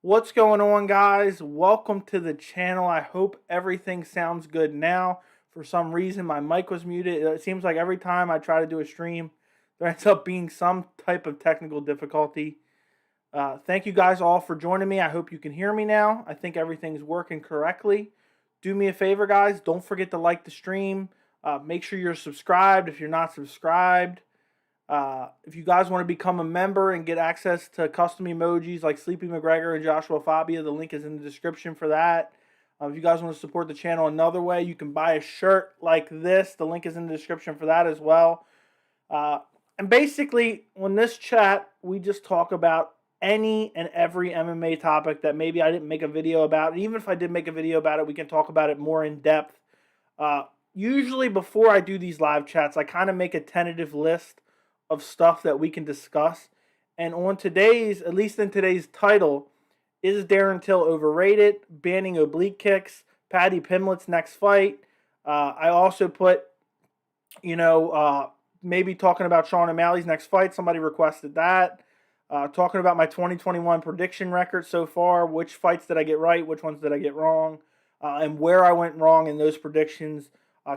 What's going on, guys? Welcome to the channel. I hope everything sounds good now. For some reason, my mic was muted. It seems like every time I try to do a stream, there ends up being some type of technical difficulty. Thank you guys all for joining me. I hope you can hear me now. I think everything's working correctly. Do me a favor, guys. Don't forget to like the stream. Make sure you're subscribed if you're not subscribed. If you guys want to become a member and get access to custom emojis like Sleepy McGregor and Joshua Fabia, the link is in the description for that. If you guys want to support the channel another way, you can buy a shirt like this. The link is in the description for that as well. And basically, on this chat, we just talk about any and every MMA topic that maybe I didn't make a video about. And even if I did make a video about it, we can talk about it more in depth. Usually before I do these live chats, I kind of make a tentative list of stuff that we can discuss. And on today's, at least in today's title, is Darren Till overrated? Banning oblique kicks, Paddy Pimblett's next fight. I also put, maybe talking about Sean O'Malley's next fight. Somebody requested that. Talking about my 2021 prediction record so far. Which fights did I get right? Which ones did I get wrong? And where I went wrong in those predictions.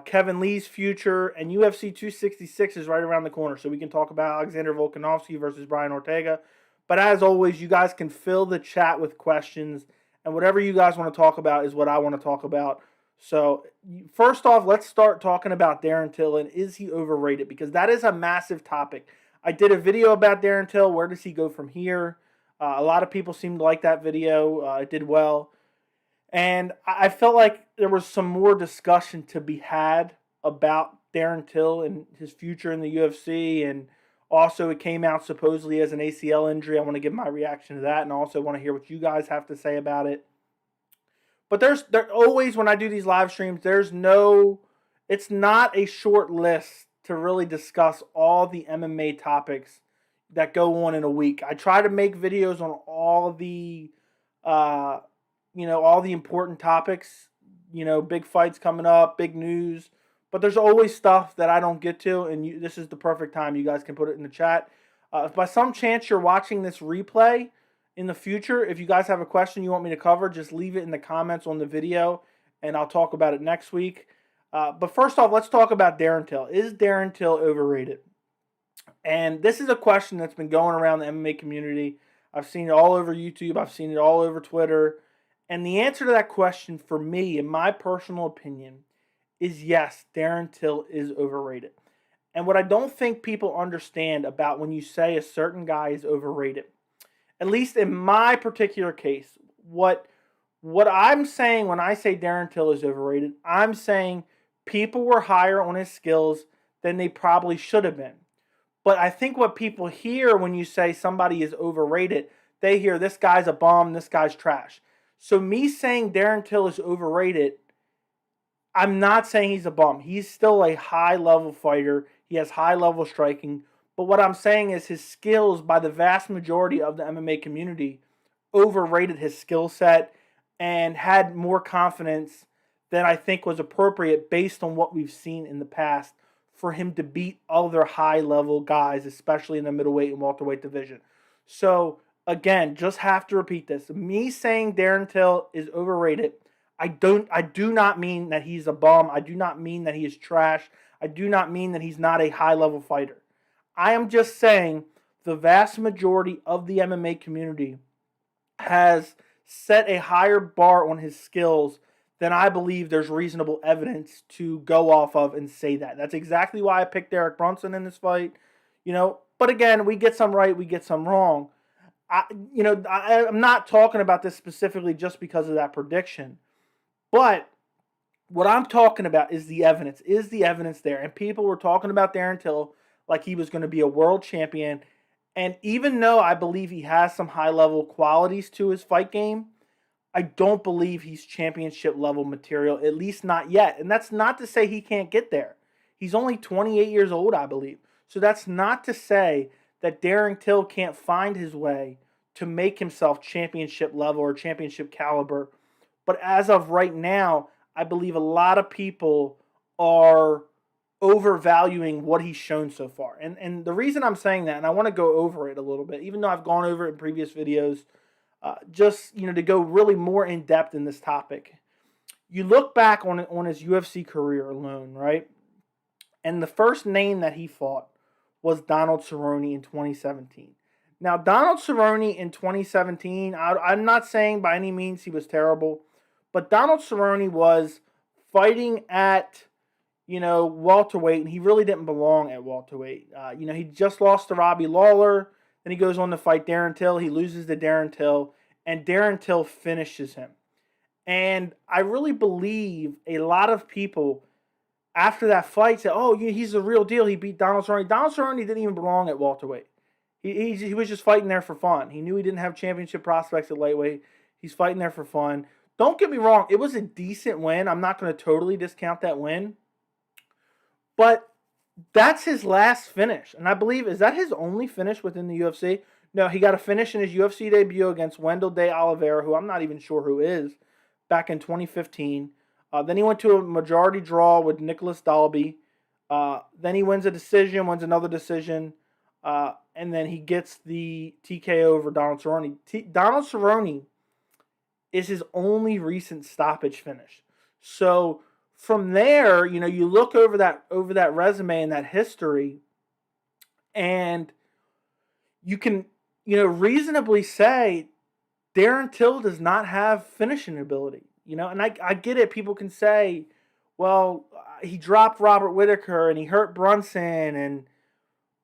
Kevin Lee's future, and UFC 266 is right around the corner, so we can talk about Alexander Volkanovski versus Brian Ortega. But as always, you guys can fill the chat with questions, and whatever you guys want to talk about is what I want to talk about. So first off, let's start talking about Darren Till, and is he overrated? Because that is a massive topic. I did a video about Darren Till. Where does he go from here? A lot of people seemed to like that video. It did well. And I felt like there was some more discussion to be had about Darren Till and his future in the UFC. And also it came out supposedly as an ACL injury. I want to give my reaction to that and also want to hear what you guys have to say about it. But there always, when I do these live streams, it's not a short list to really discuss all the MMA topics that go on in a week. I try to make videos on all the all the important topics, big fights coming up, big news. But there's always stuff that I don't get to, and this is the perfect time. You guys can put it in the chat. If by some chance you're watching this replay in the future, if you guys have a question you want me to cover, just leave it in the comments on the video, and I'll talk about it next week. But first off, let's talk about Darren Till. Is Darren Till overrated? And this is a question that's been going around the MMA community. I've seen it all over YouTube. I've seen it all over Twitter. And the answer to that question, for me, in my personal opinion, is yes, Darren Till is overrated. And what I don't think people understand about when you say a certain guy is overrated, at least in my particular case, what I'm saying when I say Darren Till is overrated, I'm saying people were higher on his skills than they probably should have been. But I think what people hear when you say somebody is overrated, they hear this guy's a bum, this guy's trash. So me saying Darren Till is overrated, I'm not saying he's a bum. He's still a high-level fighter. He has high-level striking. But what I'm saying is his skills, by the vast majority of the MMA community, overrated his skill set and had more confidence than I think was appropriate based on what we've seen in the past for him to beat other high-level guys, especially in the middleweight and welterweight division. So again, just have to repeat this. Me saying Darren Till is overrated, I do not mean that he's a bum. I do not mean that he is trash. I do not mean that he's not a high-level fighter. I am just saying the vast majority of the MMA community has set a higher bar on his skills than I believe there's reasonable evidence to go off of and say that. That's exactly why I picked Derek Brunson in this fight. But again, we get some right, we get some wrong. I'm not talking about this specifically just because of that prediction. But what I'm talking about is the evidence. Is the evidence there? And people were talking about Darren Till like he was going to be a world champion. And even though I believe he has some high-level qualities to his fight game, I don't believe he's championship-level material, at least not yet. And that's not to say he can't get there. He's only 28 years old, I believe. So that's not to say that Darren Till can't find his way to make himself championship level or championship caliber. But as of right now, I believe a lot of people are overvaluing what he's shown so far. And the reason I'm saying that, and I want to go over it a little bit, even though I've gone over it in previous videos, just, to go really more in depth in this topic. You look back on his UFC career alone, right? And the first name that he fought was Donald Cerrone in 2017. Now, Donald Cerrone in 2017, I'm not saying by any means he was terrible, but Donald Cerrone was fighting at, welterweight, and he really didn't belong at welterweight. He just lost to Robbie Lawler, then he goes on to fight Darren Till. He loses to Darren Till, and Darren Till finishes him. And I really believe a lot of people after that fight said, oh, he's the real deal. He beat Donald Cerrone. Donald Cerrone didn't even belong at welterweight. He was just fighting there for fun. He knew he didn't have championship prospects at lightweight. He's fighting there for fun. Don't get me wrong. It was a decent win. I'm not going to totally discount that win. But that's his last finish. And I believe, is that his only finish within the UFC? No, he got a finish in his UFC debut against Wendell De Oliveira, who I'm not even sure who is, back in 2015. Then he went to a majority draw with Nicholas Dalby. Then he wins a decision, wins another decision. And then he gets the TKO over Donald Cerrone. Donald Cerrone is his only recent stoppage finish. So from there, you look over that resume and that history, and you can, reasonably say Darren Till does not have finishing ability. And I get it. People can say, well, he dropped Robert Whittaker and he hurt Brunson,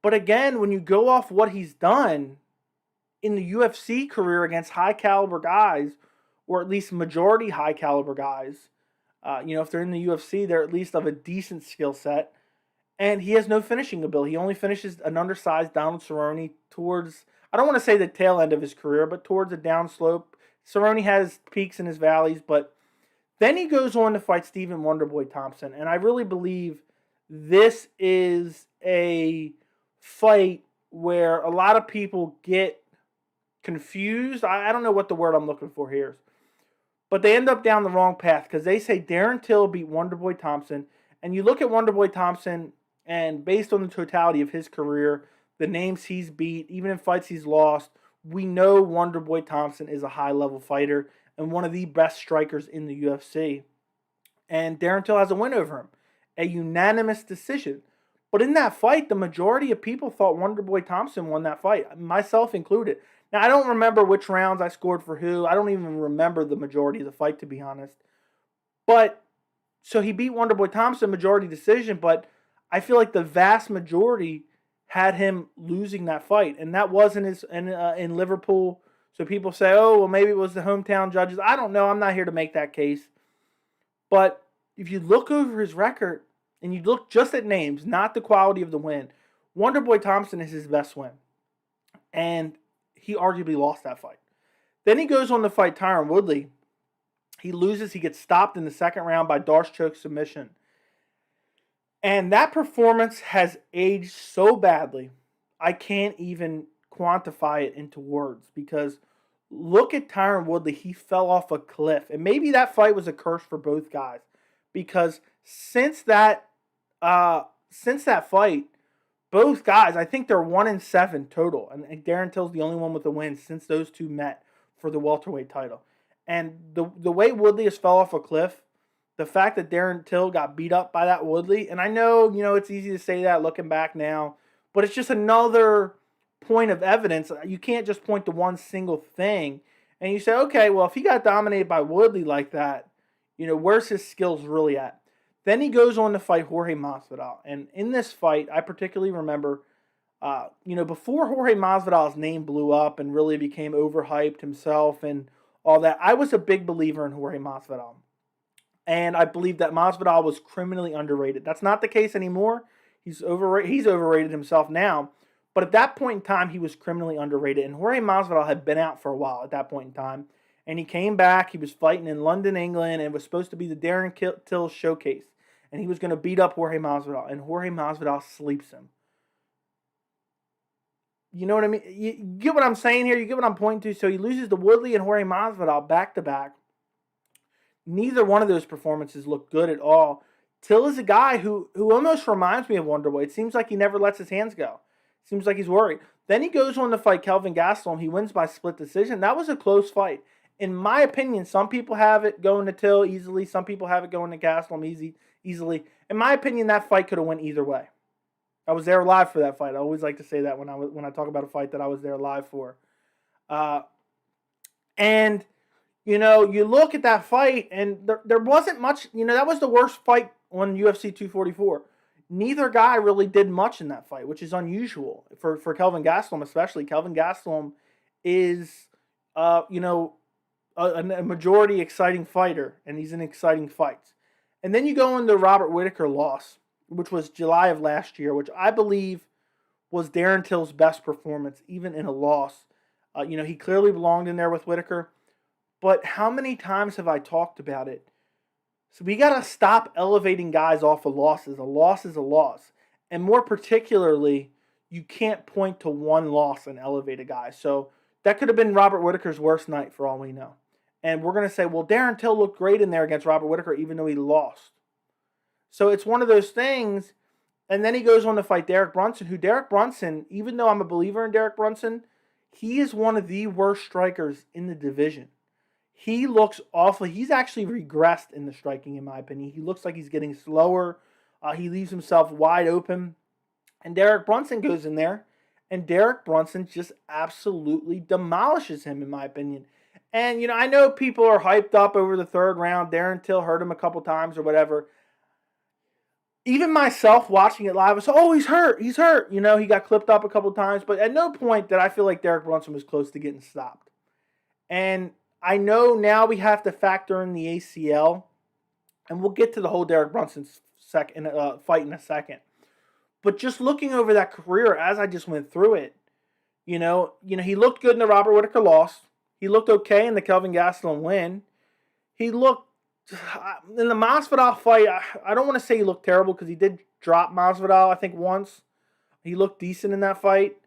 but again, when you go off what he's done in the UFC career against high caliber guys, or at least majority high caliber guys, if they're in the UFC, they're at least of a decent skill set, and he has no finishing ability. He only finishes an undersized Donald Cerrone towards, I don't want to say the tail end of his career, but towards a downslope. Cerrone has peaks in his valleys, but then he goes on to fight Stephen Wonderboy Thompson, and I really believe this is a fight where a lot of people get confused. I don't know what the word I'm looking for here is, but they end up down the wrong path because they say Darren Till beat Wonderboy Thompson, and you look at Wonderboy Thompson, and based on the totality of his career, the names he's beat, even in fights he's lost, we know Wonderboy Thompson is a high-level fighter and one of the best strikers in the UFC. And Darren Till has a win over him, a unanimous decision. But in that fight, the majority of people thought Wonderboy Thompson won that fight, myself included. Now, I don't remember which rounds I scored for who. I don't even remember the majority of the fight, to be honest. But, so he beat Wonderboy Thompson, majority decision, but I feel like the vast majority had him losing that fight. And that was in Liverpool. So people say, oh, well, maybe it was the hometown judges. I don't know. I'm not here to make that case. But if you look over his record, and you look just at names, not the quality of the win, Wonderboy Thompson is his best win. And he arguably lost that fight. Then he goes on to fight Tyron Woodley. He loses. He gets stopped in the second round by Darce choke submission. And that performance has aged so badly, I can't even quantify it into words. Because look at Tyron Woodley. He fell off a cliff. And maybe that fight was a curse for both guys. Because since that fight, both guys, I think they're 1-7 total, and Darren Till's the only one with a win since those two met for the welterweight title. And the way Woodley has fell off a cliff, the fact that Darren Till got beat up by that Woodley, and I know it's easy to say that looking back now, but it's just another point of evidence. You can't just point to one single thing, and you say, okay, well, if he got dominated by Woodley like that, where's his skills really at? Then he goes on to fight Jorge Masvidal. And in this fight, I particularly remember, before Jorge Masvidal's name blew up and really became overhyped himself and all that, I was a big believer in Jorge Masvidal. And I believe that Masvidal was criminally underrated. That's not the case anymore. He's overrated himself now. But at that point in time, he was criminally underrated. And Jorge Masvidal had been out for a while at that point in time. And he came back. He was fighting in London, England, and it was supposed to be the Darren Till showcase. And he was going to beat up Jorge Masvidal. And Jorge Masvidal sleeps him. You know what I mean? You get what I'm saying here? You get what I'm pointing to? So he loses to Woodley and Jorge Masvidal back-to-back. Neither one of those performances look good at all. Till is a guy who almost reminds me of Wonderboy. It seems like he never lets his hands go. Seems like he's worried. Then he goes on to fight Kelvin Gastelum. He wins by split decision. That was a close fight. In my opinion, some people have it going to Till easily. Some people have it going to Gastelum easily. In my opinion, that fight could have went either way. I was there live for that fight. I always like to say that when I talk about a fight that I was there live for. And, you look at that fight, and there wasn't much. That was the worst fight on UFC 244. Neither guy really did much in that fight, which is unusual for Kelvin Gastelum, especially. Kelvin Gastelum is, a majority exciting fighter, and he's in exciting fights. And then you go into Robert Whittaker loss, which was July of last year, which I believe was Darren Till's best performance, even in a loss. He clearly belonged in there with Whittaker. But how many times have I talked about it? So we got to stop elevating guys off of losses. A loss is a loss. And more particularly, you can't point to one loss and elevate a guy. So that could have been Robert Whittaker's worst night for all we know. And we're going to say, well, Darren Till looked great in there against Robert Whittaker, even though he lost. So it's one of those things. And then he goes on to fight Derek Brunson, who Derek Brunson, even though I'm a believer in Derek Brunson, he is one of the worst strikers in the division. He looks awful. He's actually regressed in the striking, in my opinion. He looks like he's getting slower. He leaves himself wide open. And Derek Brunson goes in there, and Derek Brunson just absolutely demolishes him, in my opinion. And, I know people are hyped up over the third round. Darren Till hurt him a couple times or whatever. Even myself watching it live, I was, oh, he's hurt. He's hurt. He got clipped up a couple times. But at no point did I feel like Derek Brunson was close to getting stopped. And I know now we have to factor in the ACL, and we'll get to the whole Derek Brunson fight in a second. But just looking over that career as I just went through it, he looked good in the Robert Whittaker loss. He looked okay in the Kelvin Gastelum win. He looked in the Masvidal fight. I don't want to say he looked terrible because he did drop Masvidal, I think, once. He looked decent in that fight.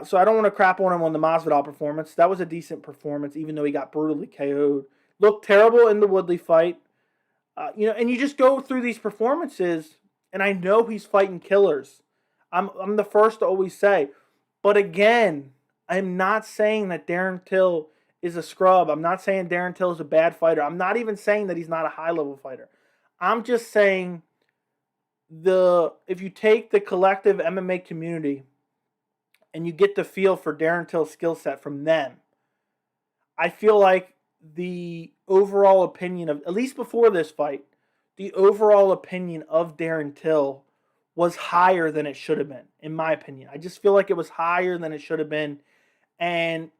So I don't want to crap on him on the Masvidal performance. That was a decent performance, even though he got brutally KO'd. Looked terrible in the Woodley fight. And you just go through these performances, and I know he's fighting killers. I'm the first to always say. But again, I'm not saying that Darren Till is a scrub. I'm not saying Darren Till is a bad fighter. I'm not even saying that he's not a high-level fighter. I'm just saying if you take the collective MMA community and you get the feel for Darren Till's skill set from them, I feel like the overall opinion of, at least before this fight, the overall opinion of Darren Till was higher than it should have been, in my opinion. I just feel like it was higher than it should have been. And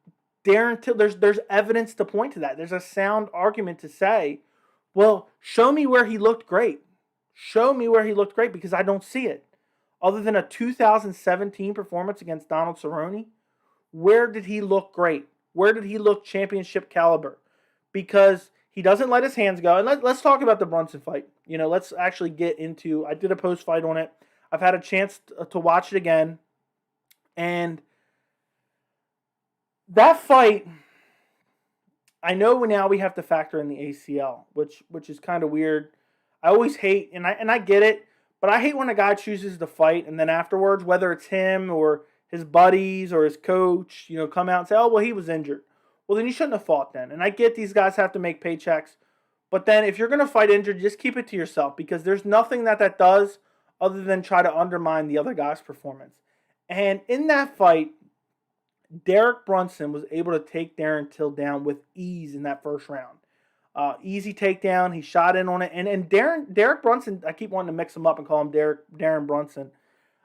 Darren Till, there's evidence to point to that. There's a sound argument to say, well, show me where he looked great. Show me where he looked great, because I don't see it. Other than a 2017 performance against Donald Cerrone, where did he look great? Where did he look championship caliber? Because he doesn't let his hands go. And let's talk about the Brunson fight. Let's actually get into, I did a post-fight on it. I've had a chance to watch it again. And that fight, I know now we have to factor in the ACL, which is kind of weird. I always hate, and I get it, but I hate when a guy chooses to fight and then afterwards, whether it's him or his buddies or his coach, come out and say, oh, well, he was injured. Well, then you shouldn't have fought then. And I get these guys have to make paychecks, but then if you're going to fight injured, just keep it to yourself, because there's nothing that does other than try to undermine the other guy's performance. And in that fight, Derek Brunson was able to take Darren Till down with ease in that first round. Easy takedown. He shot in on it. And Derek Brunson, I keep wanting to mix him up and call him Darren Brunson,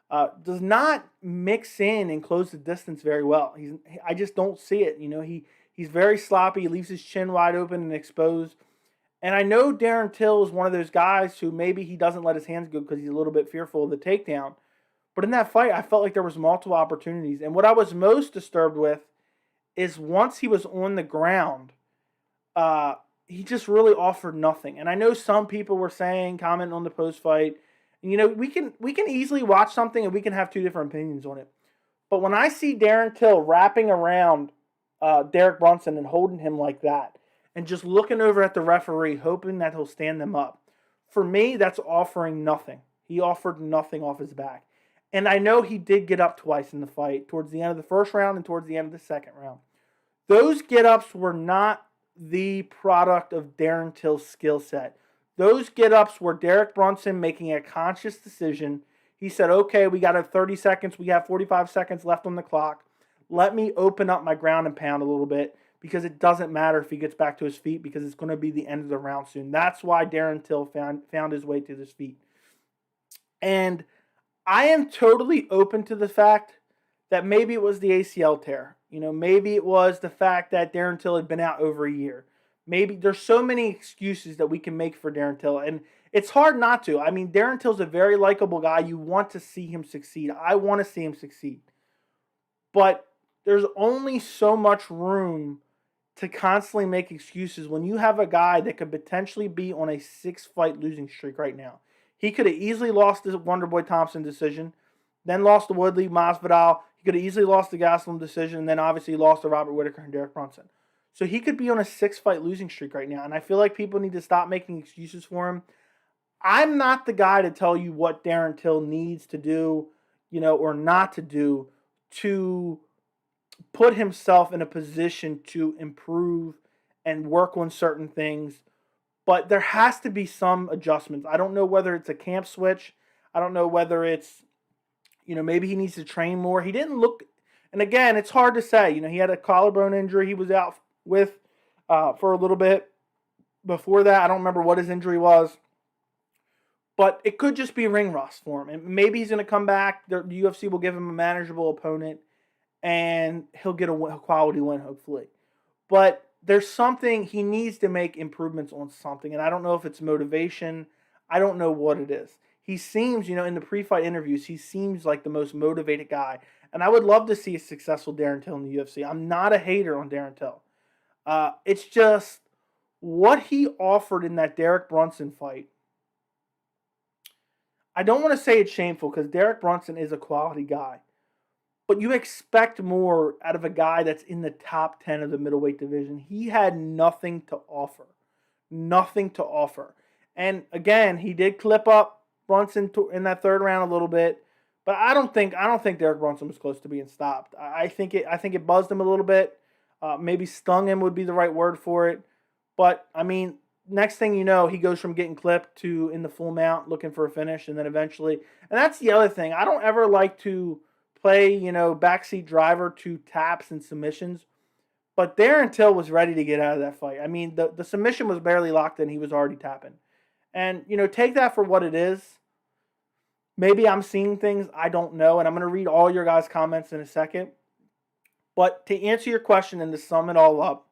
does not mix in and close the distance very well. I just don't see it. He's very sloppy. He leaves his chin wide open and exposed. And I know Darren Till is one of those guys who maybe he doesn't let his hands go because he's a little bit fearful of the takedown. But in that fight, I felt like there was multiple opportunities. And what I was most disturbed with is once he was on the ground, he just really offered nothing. And I know some people were commenting on the post-fight, we can easily watch something and we can have two different opinions on it. But when I see Darren Till wrapping around Derek Brunson and holding him like that, and just looking over at the referee, hoping that he'll stand them up, for me, that's offering nothing. He offered nothing off his back. And I know he did get up twice in the fight, towards the end of the first round and towards the end of the second round. Those get-ups were not the product of Darren Till's skill set. Those get-ups were Derek Brunson making a conscious decision. He said, okay, we got 30 seconds. We have 45 seconds left on the clock. Let me open up my ground and pound a little bit, because it doesn't matter if he gets back to his feet, because it's going to be the end of the round soon. That's why Darren Till found his way to his feet. And I am totally open to the fact that maybe it was the ACL tear. Maybe it was the fact that Darren Till had been out over a year. Maybe there's so many excuses that we can make for Darren Till, and it's hard not to. I mean, Darren Till's a very likable guy. You want to see him succeed. I want to see him succeed. But there's only so much room to constantly make excuses when you have a guy that could potentially be on a 6-fight losing streak right now. He could have easily lost the Wonderboy Thompson decision, then lost the Woodley, Masvidal. He could have easily lost the Gastelum decision, and then obviously lost to Robert Whittaker and Derek Brunson. So he could be on a 6-fight losing streak right now, and I feel like people need to stop making excuses for him. I'm not the guy to tell you what Darren Till needs to do, or not to do to put himself in a position to improve and work on certain things. But there has to be some adjustments. I don't know whether it's a camp switch. I don't know whether it's, maybe he needs to train more. He didn't look, and again, it's hard to say. He had a collarbone injury he was out with for a little bit. Before that, I don't remember what his injury was. But it could just be ring rust for him. And maybe he's going to come back. The UFC will give him a manageable opponent, and he'll get a quality win, hopefully. But there's something, he needs to make improvements on something. And I don't know if it's motivation. I don't know what it is. He seems, in the pre-fight interviews, he seems like the most motivated guy. And I would love to see a successful Darren Till in the UFC. I'm not a hater on Darren Till. It's just what he offered in that Derek Brunson fight. I don't want to say it's shameful, because Derek Brunson is a quality guy. But you expect more out of a guy that's in the top 10 of the middleweight division. He had nothing to offer. Nothing to offer. And again, he did clip up Brunson in that third round a little bit. But I don't think Derek Brunson was close to being stopped. I think it buzzed him a little bit. Maybe stung him would be the right word for it. But I mean, next thing you know, he goes from getting clipped to in the full mount looking for a finish, and then eventually. And that's the other thing. I don't ever like to play, backseat driver to taps and submissions. But Darren Till was ready to get out of that fight. I mean, the submission was barely locked in. He was already tapping. And, take that for what it is. Maybe I'm seeing things I don't know, and I'm going to read all your guys' comments in a second. But to answer your question and to sum it all up,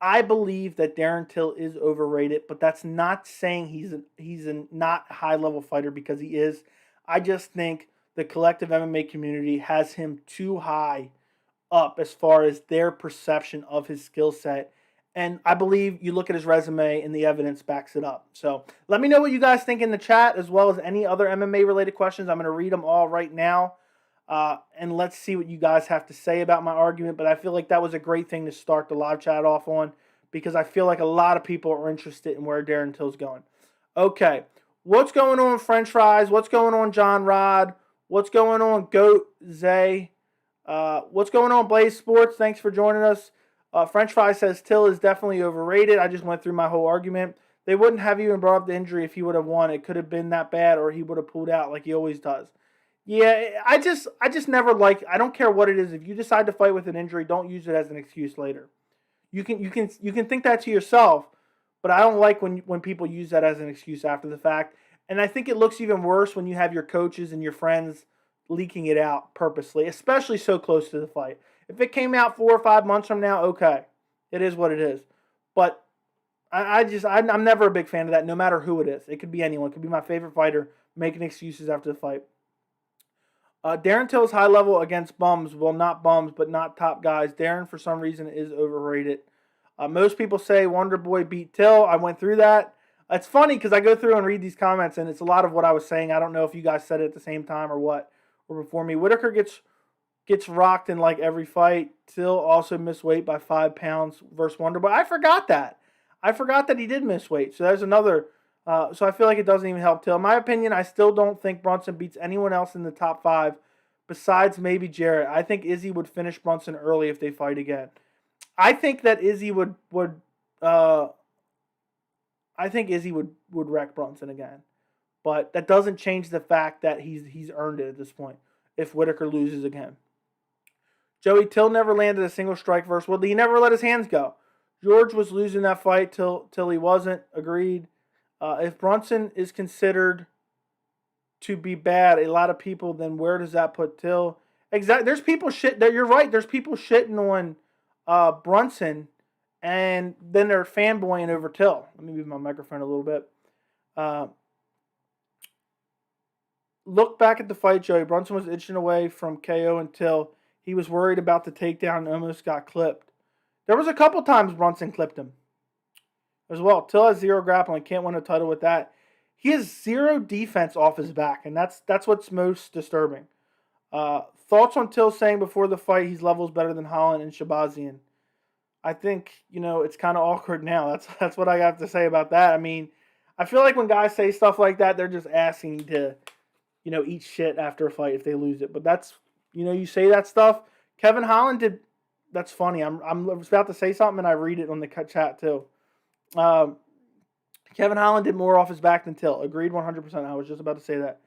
I believe that Darren Till is overrated, but that's not saying he's a not high-level fighter, because he is. I just think the collective MMA community has him too high up as far as their perception of his skill set. And I believe you look at his resume and the evidence backs it up. So let me know what you guys think in the chat, as well as any other MMA-related questions. I'm going to read them all right now. And let's see what you guys have to say about my argument. But I feel like that was a great thing to start the live chat off on, because I feel like a lot of people are interested in where Darren Till's going. Okay, what's going on, French Fries? What's going on, John Rod? What's going on, Goat Zay? What's going on, Blaze Sports? Thanks for joining us. French Fry says Till is definitely overrated. I just went through my whole argument. They wouldn't have even brought up the injury if he would have won. It could have been that bad, or he would have pulled out like he always does. Yeah, I just never like. I don't care what it is. If you decide to fight with an injury, don't use it as an excuse later. You can think that to yourself, but I don't like when people use that as an excuse after the fact. And I think it looks even worse when you have your coaches and your friends leaking it out purposely, especially so close to the fight. If it came out 4 or 5 months from now, okay, it is what it is. But I'm never a big fan of that, no matter who it is. It could be anyone. It could be my favorite fighter making excuses after the fight. Darren Till's high level against bums. Well, not bums, but not top guys. Darren, for some reason, is overrated. Most people say Wonderboy beat Till. I went through that. It's funny because I go through and read these comments, and it's a lot of what I was saying. I don't know if you guys said it at the same time or what, or before me. Whittaker gets rocked in like every fight. Till also missed weight by 5 pounds versus Wonderboy. I forgot that. I forgot that he did miss weight. So there's another So I feel like it doesn't even help Till. In my opinion, I still don't think Brunson beats anyone else in the top 5 besides maybe Jarrett. I think Izzy would finish Brunson early if they fight again. I think that Izzy would uh, I think Izzy would wreck Brunson again. But that doesn't change the fact that he's earned it at this point if Whitaker loses again. Joey, Till never landed a single strike versus Woodley. He never let his hands go. George was losing that fight till he wasn't. Agreed. If Brunson is considered to be bad, a lot of people, then where does that put Till? Exactly. There's people shit. You're right. There's people shitting on Brunson, and then they're fanboying over Till. Let me move my microphone a little bit. Look back at the fight, Joey. Brunson was inching away from KO until he was worried about the takedown and almost got clipped. There was a couple times Brunson clipped him as well. Till has 0 grappling. Can't win a title with that. He has 0 defense off his back, and that's what's most disturbing. Thoughts on Till saying before the fight he's levels better than Holland and Shabazian? I think, it's kind of awkward now. That's what I have to say about that. I mean, I feel like when guys say stuff like that, they're just asking to eat shit after a fight if they lose it. But that's, you say that stuff. Kevin Holland did. That's funny. I'm about to say something and I read it on the chat too. Kevin Holland did more off his back than Till. Agreed 100%. I was just about to say that.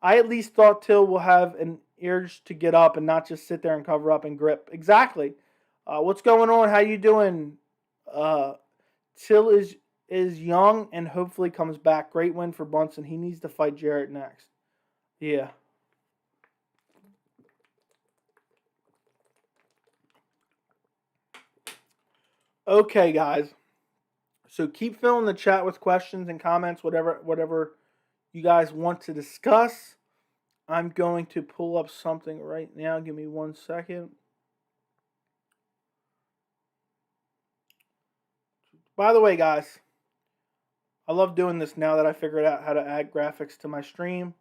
I at least thought Till will have an urge to get up and not just sit there and cover up and grip. Exactly. What's going on? How you doing? Till is young and hopefully comes back. Great win for Brunson. He needs to fight Jarrett next. Yeah. Okay, guys. So keep filling the chat with questions and comments, whatever you guys want to discuss. I'm going to pull up something right now. Give me 1 second. By the way, guys, I love doing this now that I figured out how to add graphics to my stream.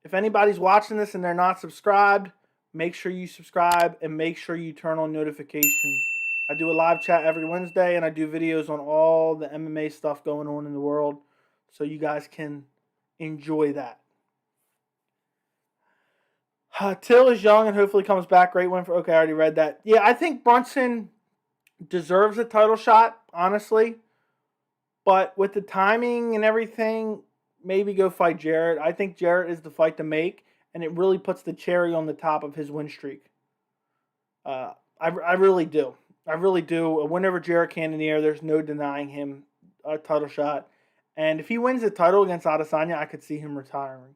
If anybody's watching this and they're not subscribed, make sure you subscribe and make sure you turn on notifications. I do a live chat every Wednesday and I do videos on all the MMA stuff going on in the world so you guys can enjoy that. Till is young and hopefully comes back. Great win for... Okay, I already read that. Yeah, I think Brunson deserves a title shot, honestly. But with the timing and everything, maybe go fight Jarrett. I think Jarrett is the fight to make, and it really puts the cherry on the top of his win streak. I really do. I really do. A win over Jarrett Cannonier, there's no denying him a title shot. And if he wins the title against Arasanya, I could see him retiring.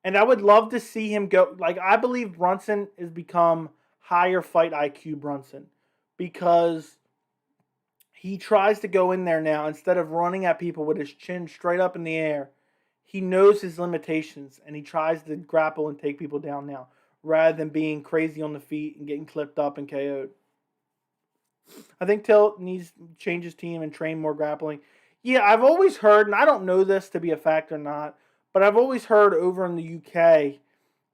And I would love to see him go. Like, I believe Brunson has become higher fight IQ Brunson because he tries to go in there now instead of running at people with his chin straight up in the air. He knows his limitations and he tries to grapple and take people down now rather than being crazy on the feet and getting clipped up and KO'd. I think Till needs to change his team and train more grappling. Yeah, I've always heard, and I don't know this to be a fact or not, but I've always heard over in the UK,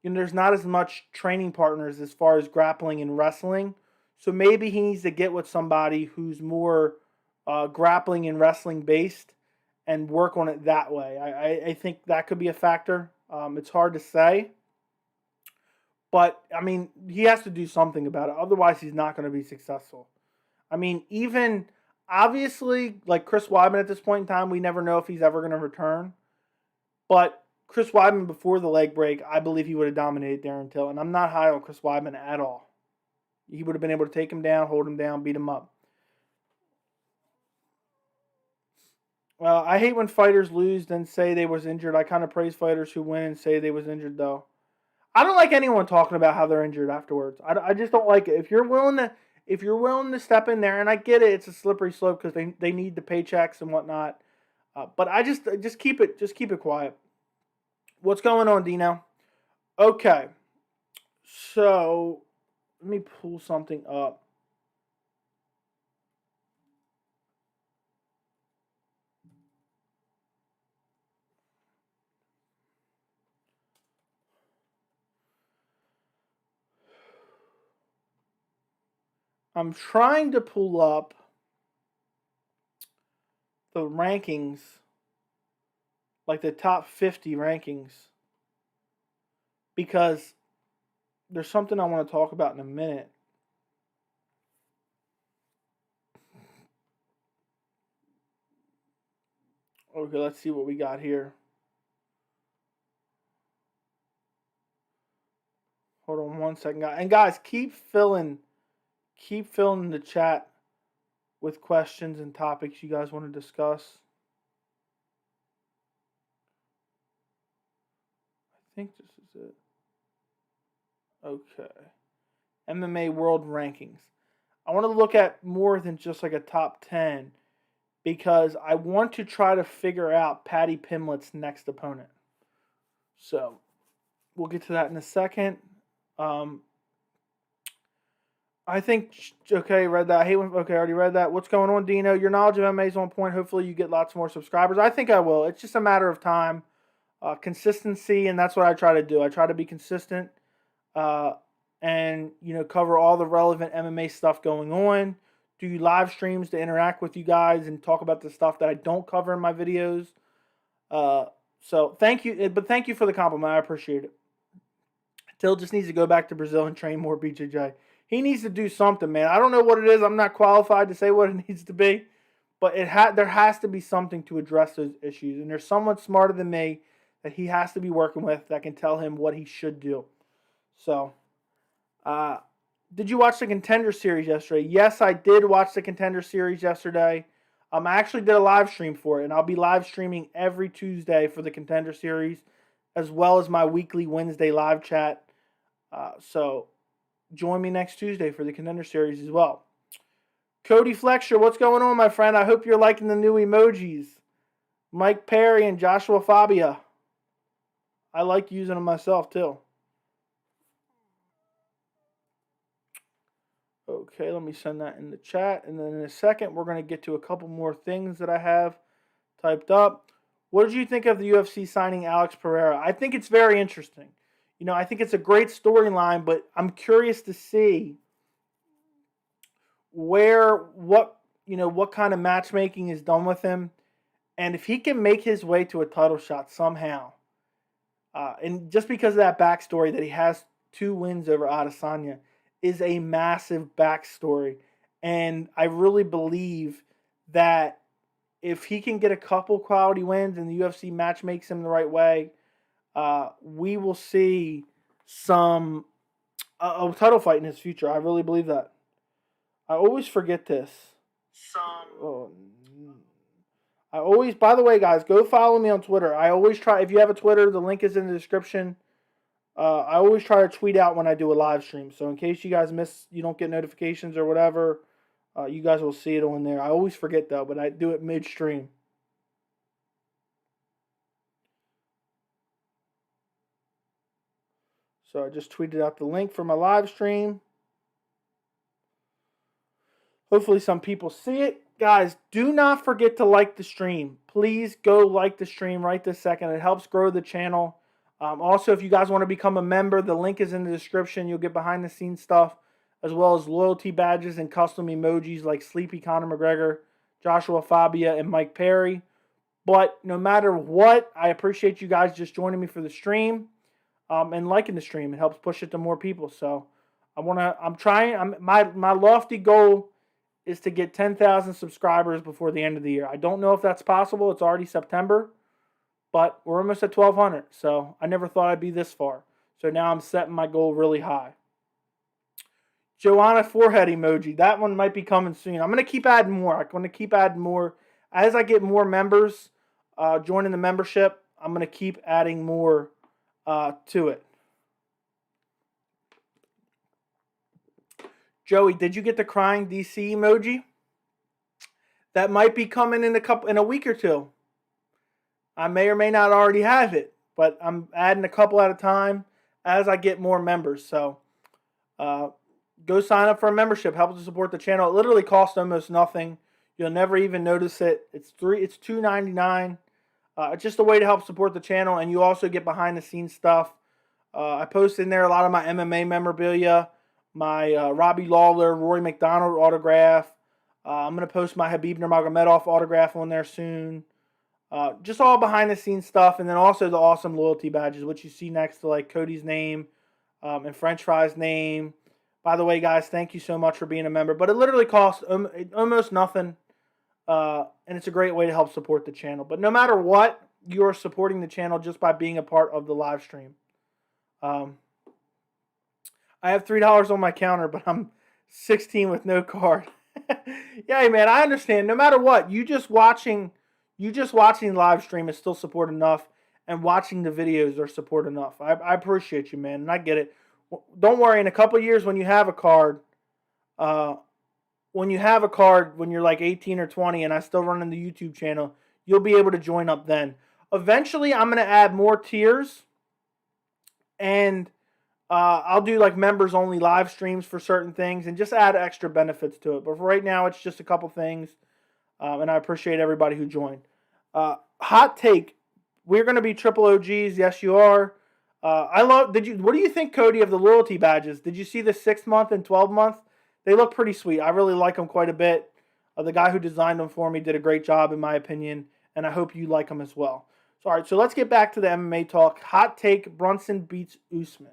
there's not as much training partners as far as grappling and wrestling. So maybe he needs to get with somebody who's more grappling and wrestling based and work on it that way. I think that could be a factor. It's hard to say. But, I mean, he has to do something about it. Otherwise, he's not going to be successful. I mean, even, obviously, like Chris Weidman at this point in time, we never know if he's ever going to return. But Chris Weidman, before the leg break, I believe he would have dominated Darren Till. And I'm not high on Chris Weidman at all. He would have been able to take him down, hold him down, beat him up. Well, I hate when fighters lose then say they was injured. I kind of praise fighters who win and say they was injured, though. I don't like anyone talking about how they're injured afterwards. I just don't like it. If you're willing to step in there, and I get it, it's a slippery slope because they need the paychecks and whatnot. But I just keep it quiet. What's going on, Dino? Okay, so let me pull something up. I'm trying to pull up the rankings like the top 50 rankings, because there's something I want to talk about in a minute. Okay, let's see what we got here. Hold on one second, guys. And guys, keep filling the chat with questions and topics you guys want to discuss. I think this is it. Okay. MMA World Rankings. I want to look at more than just like a top 10 because I want to try to figure out Paddy Pimblett's next opponent. So, we'll get to that in a second. I think, okay, read that. Okay, already read that. What's going on, Dino? Your knowledge of MMA is on point. Hopefully you get lots more subscribers. I think I will. It's just a matter of time. Consistency, and that's what I try to do. I try to be consistent and, cover all the relevant MMA stuff going on. Do live streams to interact with you guys and talk about the stuff that I don't cover in my videos. So thank you. But thank you for the compliment. I appreciate it. Till just needs to go back to Brazil and train more, BJJ. He needs to do something, man. I don't know what it is. I'm not qualified to say what it needs to be. But there has to be something to address those issues. And there's someone smarter than me that he has to be working with that can tell him what he should do. So, did you watch the Contender Series yesterday? Yes, I did watch the Contender Series yesterday. I actually did a live stream for it, and I'll be live streaming every Tuesday for the Contender Series, as well as my weekly Wednesday live chat. So, join me next Tuesday for the Contender Series as well. Cody Flexer, what's going on, my friend? I hope you're liking the new emojis. Mike Perry and Joshua Fabia. I like using them myself, too. Okay, let me send that in the chat. And then in a second, we're going to get to a couple more things that I have typed up. What did you think of the UFC signing Alex Pereira? I think it's very interesting. I think it's a great storyline, but I'm curious to see what kind of matchmaking is done with him, and if he can make his way to a title shot somehow. And just because of that backstory that he has 2 wins over Arasanya is a massive backstory, and I really believe that if he can get a couple quality wins and the UFC matchmakes him the right way, we will see a title fight in his future. I really believe that. I always forget this. By the way, guys, go follow me on Twitter. I always try, if you have a Twitter, the link is in the description. I always try to tweet out when I do a live stream. So in case you guys you don't get notifications or whatever, you guys will see it on there. I always forget though, but I do it midstream. So I just tweeted out the link for my live stream. Hopefully some people see it. Guys, do not forget to like the stream. Please go like the stream right this second. It helps grow the channel. Also, if you guys want to become a member, the link is in the description. You'll get behind-the-scenes stuff, as well as loyalty badges and custom emojis like Sleepy Conor McGregor, Joshua Fabia, and Mike Perry. But no matter what, I appreciate you guys just joining me for the stream and liking the stream. It helps push it to more people. So my lofty goal is to get 10,000 subscribers before the end of the year. I don't know if that's possible. It's already September, but we're almost at 1,200. So I never thought I'd be this far. So now I'm setting my goal really high. Joanna forehead emoji. That one might be coming soon. I'm going to keep adding more. I'm going to keep adding more. As I get more members joining the membership, I'm going to keep adding more to it. Joey, did you get the crying DC emoji? That might be coming in a week or two. I may or may not already have it, but I'm adding a couple at a time as I get more members. So go sign up for a membership. Help to support the channel. It literally costs almost nothing. You'll never even notice it. It's $2.99. It's just a way to help support the channel, and you also get behind the scenes stuff. I post in there a lot of my MMA memorabilia, my Robbie Lawler, Rory McDonald autograph. I'm going to post my Habib Nurmagomedov autograph on there soon. Just all behind the scenes stuff, and then also the awesome loyalty badges, which you see next to like Cody's name and French Fry's name. By the way, guys, thank you so much for being a member. But it literally costs almost nothing, and it's a great way to help support the channel. But no matter what, you are supporting the channel just by being a part of the live stream. I have $3 on my counter, but I'm 16 with no card. Yeah, man, I understand. No matter what, you just watching the live stream is still support enough, and watching the videos are support enough. I appreciate you, man, and I get it. Don't worry. In a couple years, when you have a card, when you're like 18 or 20, and I still run the YouTube channel, you'll be able to join up then. Eventually, I'm going to add more tiers, and I'll do like members only live streams for certain things and just add extra benefits to it. But for right now, it's just a couple things, and I appreciate everybody who joined. Hot take: we're going to be triple OGs. Yes, you are. What do you think, Cody, of the loyalty badges? Did you see the 6-month and 12-month? They look pretty sweet. I really like them quite a bit. The guy who designed them for me did a great job, in my opinion, and I hope you like them as well. So, all right, so let's get back to the MMA talk. Hot take: Brunson beats Usman.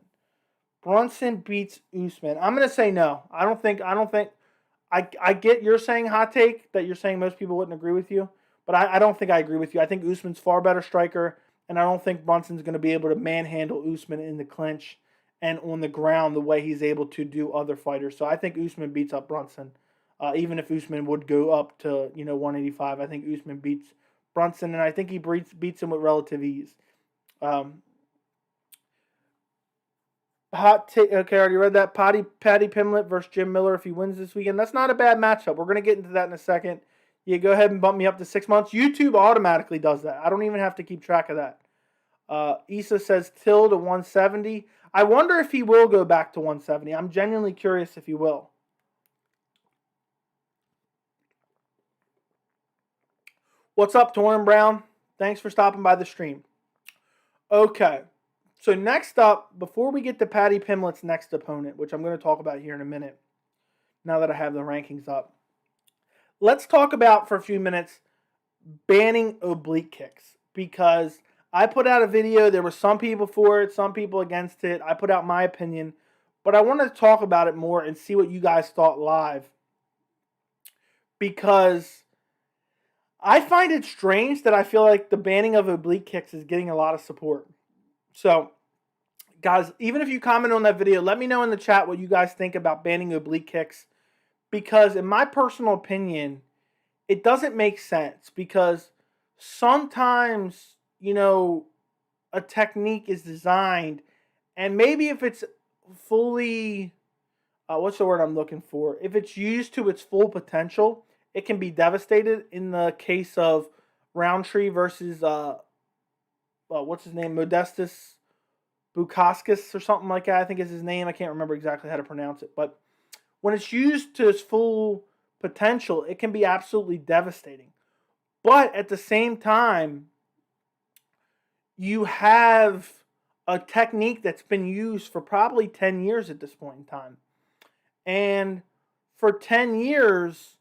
Brunson beats Usman. I'm going to say no. I don't think. I get you're saying hot take, that you're saying most people wouldn't agree with you, but I don't think I agree with you. I think Usman's far better striker, and I don't think Brunson's going to be able to manhandle Usman in the clinch and on the ground the way he's able to do other fighters. So I think Usman beats up Brunson. Even if Usman would go up to 185, I think Usman beats Brunson, and I think he beats him with relative ease. Hot take. Okay, I already read that. Paddy Pimblett versus Jim Miller if he wins this weekend. That's not a bad matchup. We're going to get into that in a second. Yeah, go ahead and bump me up to 6 months. YouTube automatically does that. I don't even have to keep track of that. Issa says Till to 170. I wonder if he will go back to 170. I'm genuinely curious if he will. What's up, Torrin Brown? Thanks for stopping by the stream. Okay. So next up, before we get to Paddy Pimblett's next opponent, which I'm going to talk about here in a minute, now that I have the rankings up, let's talk about, for a few minutes, banning oblique kicks. Because I put out a video, there were some people for it, some people against it. I put out my opinion, but I wanted to talk about it more and see what you guys thought live. Because I find it strange that I feel like the banning of oblique kicks is getting a lot of support. So, guys, even if you comment on that video, let me know in the chat what you guys think about banning oblique kicks. Because in my personal opinion, it doesn't make sense. Because sometimes, a technique is designed, and maybe if it's fully, what's the word I'm looking for? If it's used to its full potential, it can be devastated. In the case of Rountrees versus what's his name? Modestus Bukauskas or something like that, I think is his name. I can't remember exactly how to pronounce it. But when it's used to its full potential, it can be absolutely devastating. But at the same time, you have a technique that's been used for probably 10 years at this point in time. And for 10 years,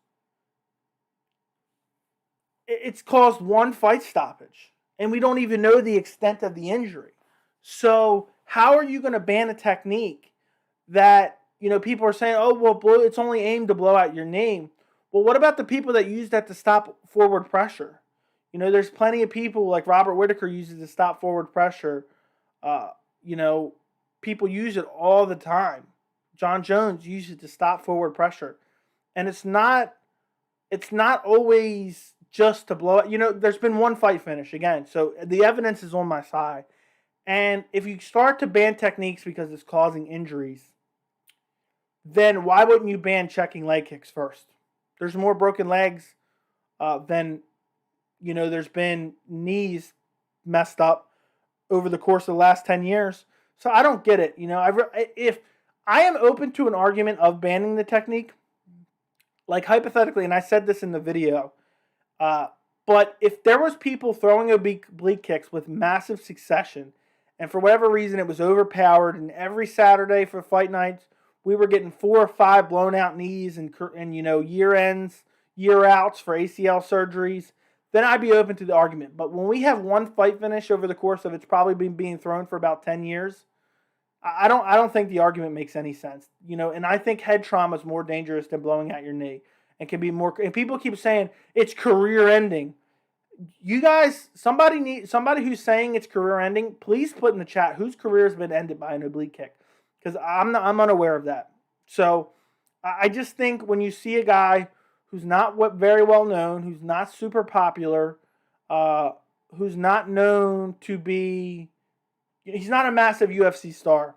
it's caused one fight stoppage. And we don't even know the extent of the injury. So how are you going to ban a technique that, people are saying, oh, well, it's only aimed to blow out your name. Well, what about the people that use that to stop forward pressure? There's plenty of people like Robert Whitaker uses to stop forward pressure. People use it all the time. Jon Jones uses it to stop forward pressure. And it's not always just to blow it. There's been one fight finish again. So the evidence is on my side. And if you start to ban techniques because it's causing injuries, then why wouldn't you ban checking leg kicks first? There's more broken legs than, there's been knees messed up over the course of the last 10 years. So I don't get it. If I am open to an argument of banning the technique, like hypothetically, and I said this in the video, but if there was people throwing oblique kicks with massive succession, and for whatever reason it was overpowered, and every Saturday for fight nights we were getting 4 or 5 blown out knees and year ends, year outs for ACL surgeries, then I'd be open to the argument. But when we have one fight finish over the course of it's probably been being thrown for about 10 years, I don't think the argument makes any sense. And I think head trauma is more dangerous than blowing out your knee and can be more. And people keep saying it's career ending. You guys, somebody who's saying it's career ending, please put in the chat whose career has been ended by an oblique kick, because I'm unaware of that. So I just think when you see a guy who's not very well known, who's not super popular, who's not known to be, he's not a massive UFC star,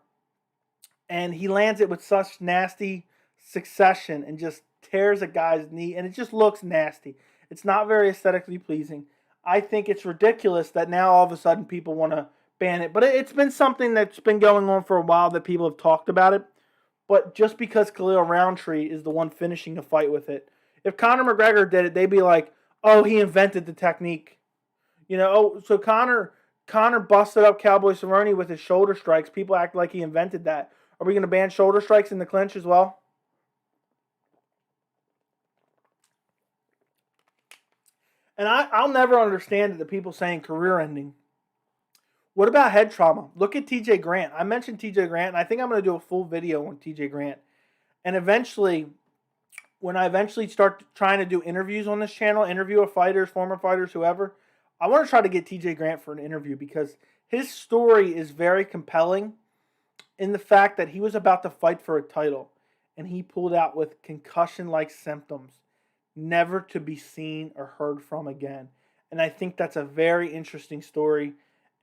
and he lands it with such nasty succession and just tears a guy's knee, and it just looks nasty. It's not very aesthetically pleasing. I think it's ridiculous that now all of a sudden people want to ban it. But it's been something that's been going on for a while that people have talked about it. But just because Khalil Rountrees is the one finishing the fight with it, if Conor McGregor did it, they'd be like, oh, he invented the technique. So Conor busted up Cowboy Cerrone with his shoulder strikes. People act like he invented that. Are we going to ban shoulder strikes in the clinch as well? And I'll never understand the people saying career ending. What about head trauma? Look at TJ Grant. I mentioned TJ Grant, and I think I'm going to do a full video on TJ Grant. And eventually, when I start trying to do interviews on this channel, interview of fighters, former fighters, whoever, I want to try to get TJ Grant for an interview because his story is very compelling in the fact that he was about to fight for a title, and he pulled out with concussion-like symptoms, never to be seen or heard from again. And I think that's a very interesting story,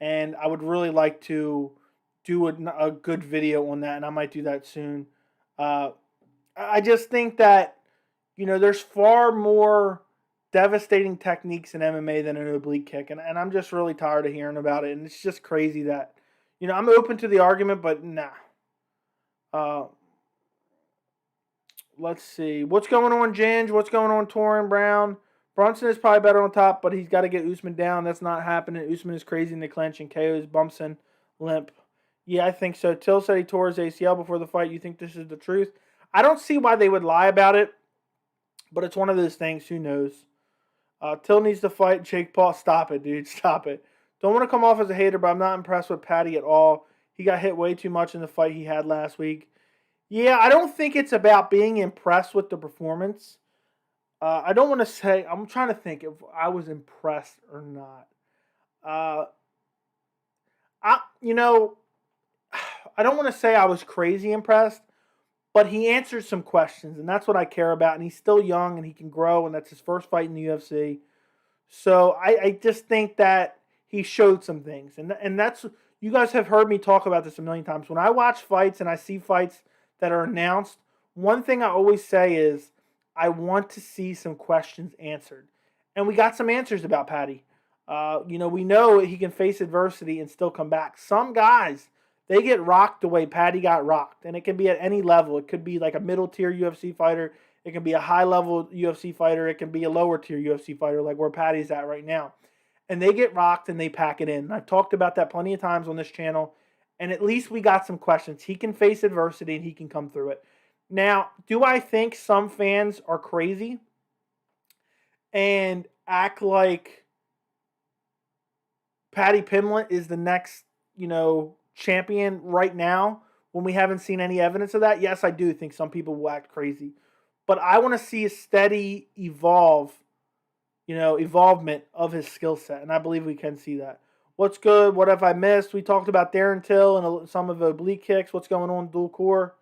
and I would really like to do a good video on that, and I might do that soon. I just think that, there's far more devastating techniques in MMA than an oblique kick, and I'm just really tired of hearing about it, and it's just crazy that, I'm open to the argument, but nah. Let's see. What's going on, Ginge? What's going on, Torin Brown? Brunson is probably better on top, but he's got to get Usman down. That's not happening. Usman is crazy in the clinch and KOs Bumpson limp. Yeah, I think so. Till said he tore his ACL before the fight. You think this is the truth? I don't see why they would lie about it, but it's one of those things. Who knows? Till needs to fight Jake Paul. Stop it, dude. Stop it. Don't want to come off as a hater, but I'm not impressed with Paddy at all. He got hit way too much in the fight he had last week. Yeah, I don't think it's about being impressed with the performance. I don't want to say, I'm trying to think if I was impressed or not. I don't want to say I was crazy impressed, but he answered some questions, and that's what I care about. And he's still young, and he can grow, and that's his first fight in the UFC. So I just think that he showed some things, and that's, you guys have heard me talk about this a million times. When I watch fights and I see fights that are announced, one thing I always say is I want to see some questions answered. And we got some answers about Paddy. We know he can face adversity and still come back. Some guys, they get rocked the way Paddy got rocked. And it can be at any level. It could be like a middle tier UFC fighter. It can be a high level UFC fighter. It can be a lower tier UFC fighter like where Paddy's at right now. And they get rocked and they pack it in. And I've talked about that plenty of times on this channel. And at least we got some questions. He can face adversity and he can come through it. Now, do I think some fans are crazy and act like Paddy Pimblett is the next, champion right now when we haven't seen any evidence of that? Yes, I do think some people will act crazy. But I want to see a steady evolvement of his skill set. And I believe we can see that. What's good? What have I missed? We talked about Darren Till and some of the oblique kicks. What's going on, dual core?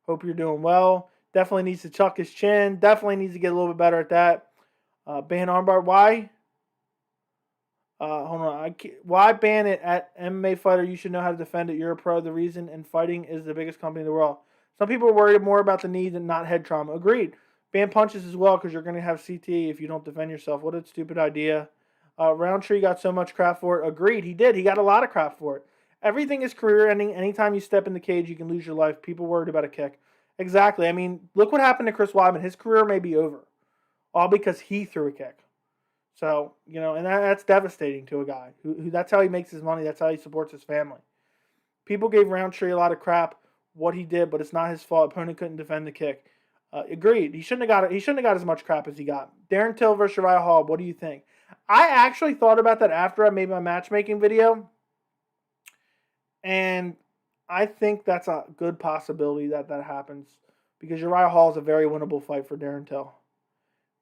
Hope you're doing well. Definitely needs to chuck his chin. Definitely needs to get a little bit better at that. Ban armbar. Why? Hold on. Why ban it at MMA fighter? You should know how to defend it. You're a pro. The reason in fighting is the biggest company in the world. Some people are worried more about the knee than not head trauma. Agreed. Ban punches as well because you're going to have CTE if you don't defend yourself. What a stupid idea. Roundtree got so much crap for it. Agreed. He did. He got a lot of crap for it. Everything is career ending. Anytime you step in the cage, you can lose your life. People worried about a kick. Exactly. I mean, look what happened to Chris Weidman. His career may be over. All because he threw a kick. So, and that's devastating to a guy. Who that's how he makes his money. That's how he supports his family. People gave Roundtree a lot of crap what he did, but it's not his fault. Opponent couldn't defend the kick. Agreed. He shouldn't have got as much crap as he got. Darren Till versus Uriah Hall. What do you think? I actually thought about that after I made my matchmaking video. And I think that's a good possibility that happens. Because Uriah Hall is a very winnable fight for Darren Till.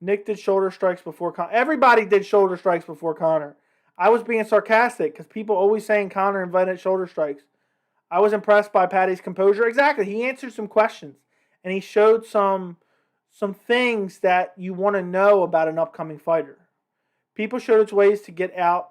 Nick did shoulder strikes before Conor. Everybody did shoulder strikes before Conor. I was being sarcastic because people always saying Conor invented shoulder strikes. I was impressed by Paddy's composure. Exactly. He answered some questions. And he showed some things that you want to know about an upcoming fighter. People showed us ways to get out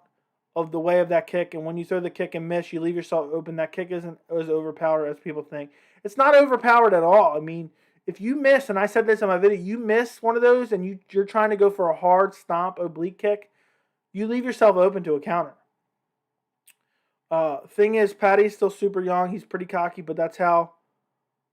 of the way of that kick, and when you throw the kick and miss, you leave yourself open. That kick isn't as overpowered as people think. It's not overpowered at all. I mean, if you miss, and I said this in my video, you miss one of those and you're trying to go for a hard stomp oblique kick, you leave yourself open to a counter. Thing is, Paddy's still super young. He's pretty cocky, but that's how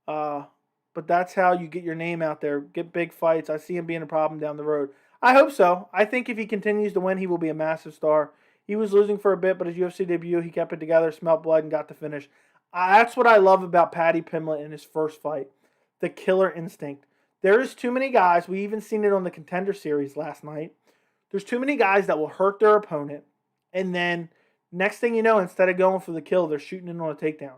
you get your name out there. Get big fights. I see him being a problem down the road. I hope so. I think if he continues to win, he will be a massive star. He was losing for a bit, but his UFC debut, he kept it together, smelled blood, and got the finish. That's what I love about Paddy Pimblett in his first fight. The killer instinct. There is too many guys. We even seen it on the Contender Series last night. There's too many guys that will hurt their opponent, and then next thing you know, instead of going for the kill, they're shooting in on a takedown.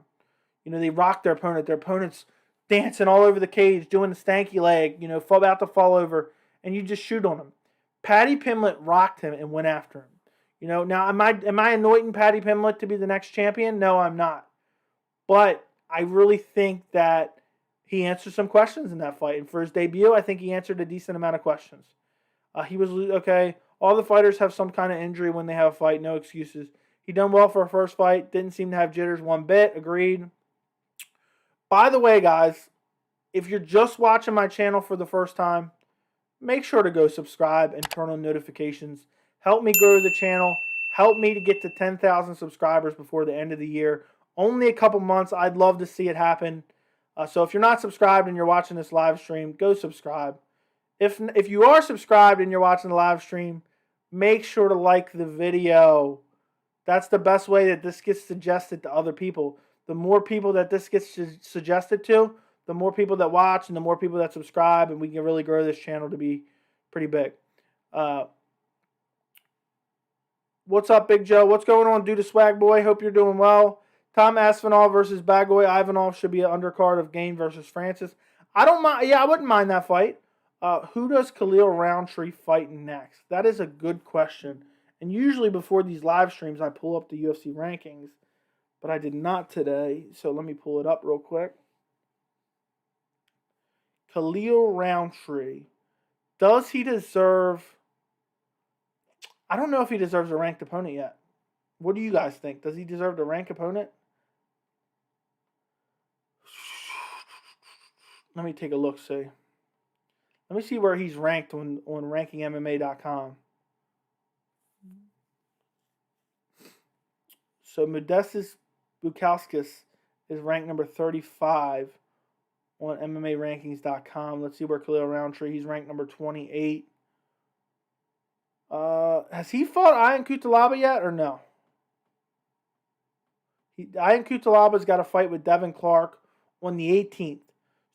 You know, they rock their opponent. Their opponent's dancing all over the cage, doing the stanky leg, about to fall over, and you just shoot on him. Paddy Pimblett rocked him and went after him. Now am I anointing Paddy Pimblett to be the next champion? No, I'm not. But I really think that he answered some questions in that fight. And for his debut, I think he answered a decent amount of questions. He was okay. All the fighters have some kind of injury when they have a fight. No excuses. He done well for a first fight. Didn't seem to have jitters one bit. Agreed. By the way, guys, if you're just watching my channel for the first time, make sure to go subscribe and turn on notifications. Help me grow the channel. Help me to get to 10,000 subscribers before the end of the year. Only a couple months. I'd love to see it happen. So if you're not subscribed and you're watching this live stream, go subscribe. If you are subscribed and you're watching the live stream, make sure to like the video. That's the best way that this gets suggested to other people. The more people that this gets suggested to, the more people that watch and the more people that subscribe, and we can really grow this channel to be pretty big. What's up, Big Joe? What's going on, Dude, Swag Boy? Hope you're doing well. Tom Aspinall versus Bagoy Ivanov should be an undercard of Gain versus Francis. I don't mind. Yeah, I wouldn't mind that fight. Who does Khalil Rountrees fight next? That is a good question. And usually before these live streams, I pull up the UFC rankings, but I did not today. So let me pull it up real quick. Khalil Rountrees. Does he deserve... I don't know if he deserves a ranked opponent yet. What do you guys think? Does he deserve a ranked opponent? Let me take a look, see. Let me see where he's ranked on rankingmma.com. So Modestus Bukauskas is ranked number 35 on MMARankings.com. Let's see where Khalil Rountrees, he's ranked number 28. Has he fought Ian Cutelaba yet or no? Ian Cutelaba's got a fight with Devin Clark on the 18th.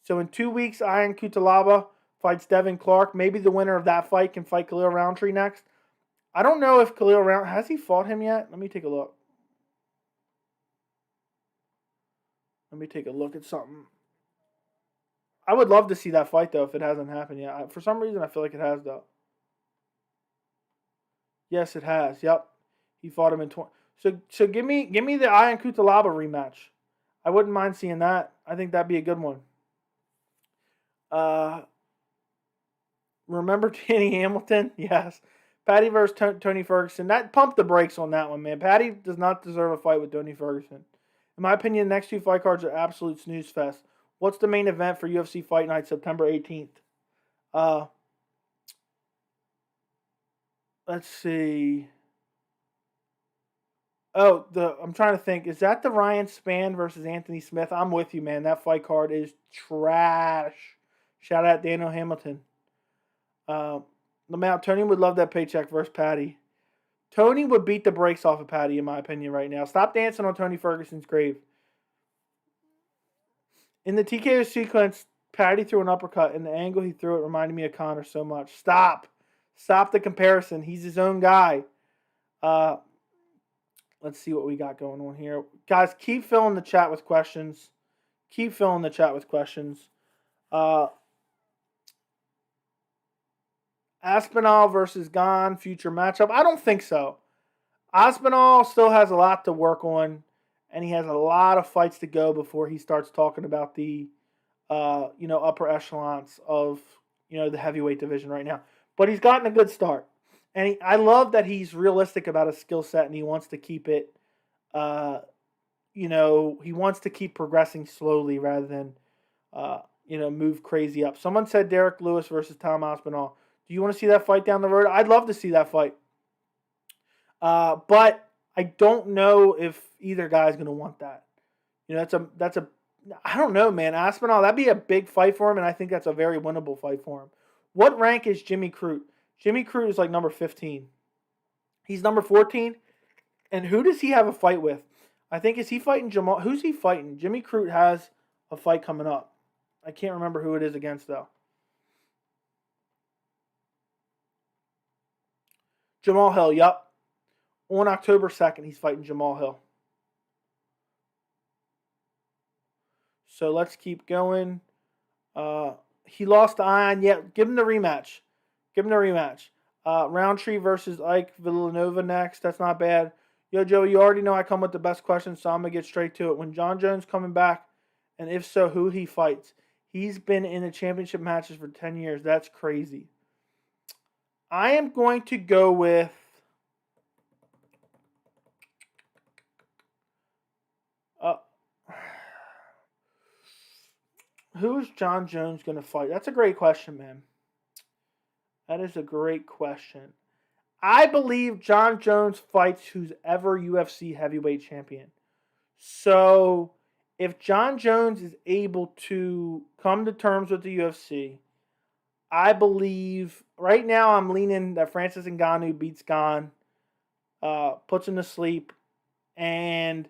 So in 2 weeks, Ian Cutelaba fights Devin Clark. Maybe the winner of that fight can fight Khalil Rountrees next. I don't know if Khalil Rountrees... Has he fought him yet? Let me take a look. Let me take a look at something. I would love to see that fight, though, if it hasn't happened yet. For some reason, I feel like it has, though. Yes, it has. Yep. He fought him in 20. So give me the Ian Cutelaba rematch. I wouldn't mind seeing that. I think that'd be a good one. Remember Danny Hamilton? Yes. Paddy versus Tony Ferguson. That pumped the brakes on that one, man. Paddy does not deserve a fight with Tony Ferguson. In my opinion, the next two fight cards are absolute snooze fest. What's the main event for UFC Fight Night, September 18th? Let's see. Oh, I'm trying to think. Is that the Ryan Spann versus Anthony Smith? I'm with you, man. That fight card is trash. Shout out Daniel Hamilton. Tony would love that paycheck versus Paddy. Tony would beat the brakes off of Paddy, in my opinion, right now. Stop dancing on Tony Ferguson's grave. In the TKO sequence, Paddy threw an uppercut, and the angle he threw it reminded me of Conor so much. Stop. Stop the comparison. He's his own guy. Let's see what we got going on here. Guys, keep filling the chat with questions. Keep filling the chat with questions. Aspinall versus Gane, future matchup. I don't think so. Aspinall still has a lot to work on, and he has a lot of fights to go before he starts talking about the, upper echelons of, the heavyweight division right now. But he's gotten a good start. And I love that he's realistic about his skill set, and he wants to keep it, he wants to keep progressing slowly rather than, move crazy up. Someone said Derek Lewis versus Tom Aspinall. Do you want to see that fight down the road? I'd love to see that fight. But I don't know if either guy's going to want that. I don't know, man. Aspinall, that'd be a big fight for him, and I think that's a very winnable fight for him. What rank is Jimmy Crute? Jimmy Crute is like number 15. He's number 14. And who does he have a fight with? I think, is he fighting Jamal? Who's he fighting? Jimmy Crute has a fight coming up. I can't remember who it is against, though. Jamal Hill, yup. On October 2nd, he's fighting Jamal Hill. So let's keep going. He lost to Ion. Yeah, give him the rematch. Roundtree versus Ike Villanova next. That's not bad. Yo, Joey, you already know I come with the best questions, so I'm going to get straight to it. When Jon Jones coming back, and if so, who he fights? He's been in the championship matches for 10 years. That's crazy. I am going to go with... who's Jon Jones going to fight? That's a great question, man. That is a great question. I believe Jon Jones fights who's ever UFC heavyweight champion. So, if Jon Jones is able to come to terms with the UFC, I believe, right now I'm leaning that Francis Nganu beats Gane, puts him to sleep, and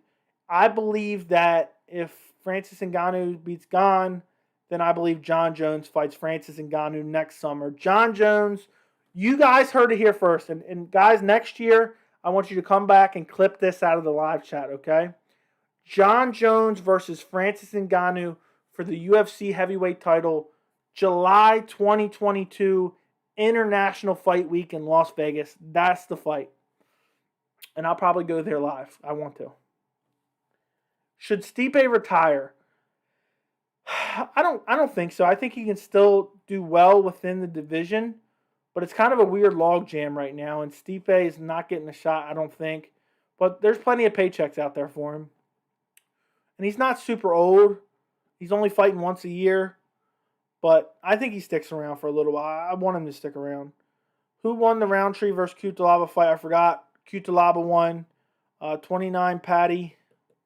I believe that if Francis Ngannou beats Gane, then I believe Jon Jones fights Francis Ngannou next summer. Jon Jones, you guys heard it here first. And guys, next year, I want you to come back and clip this out of the live chat, okay? Jon Jones versus Francis Ngannou for the UFC heavyweight title, July 2022, International Fight Week in Las Vegas. That's the fight. And I'll probably go there live. I want to. Should Stipe retire? I don't think so. I think he can still do well within the division, but it's kind of a weird logjam right now, and Stipe is not getting a shot, I don't think. But there's plenty of paychecks out there for him. And he's not super old. He's only fighting once a year. But I think he sticks around for a little while. I want him to stick around. Who won the Roundtree versus Cutelaba fight? I forgot. Cutelaba won. 29 Paddy.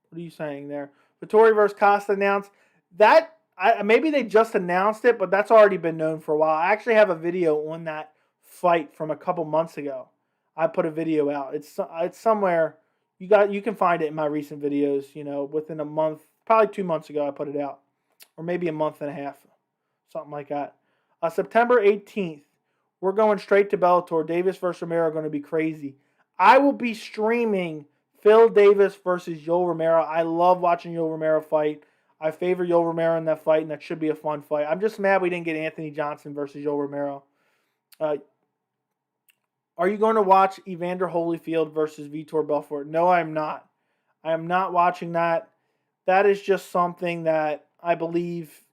What are you saying there? Vitor versus Costa announced. That, maybe they just announced it, but that's already been known for a while. I actually have a video on that fight from a couple months ago. I put a video out. It's somewhere. You can find it in my recent videos, within a month, probably 2 months ago I put it out. Or maybe a month and a half. Something like that. September 18th, we're going straight to Bellator. Davis versus Romero are going to be crazy. I will be streaming Phil Davis versus Yoel Romero. I love watching Yoel Romero fight. I favor Yoel Romero in that fight, and that should be a fun fight. I'm just mad we didn't get Anthony Johnson versus Yoel Romero. Are you going to watch Evander Holyfield versus Vitor Belfort? No, I'm not. I am not watching that. That is just something that I believe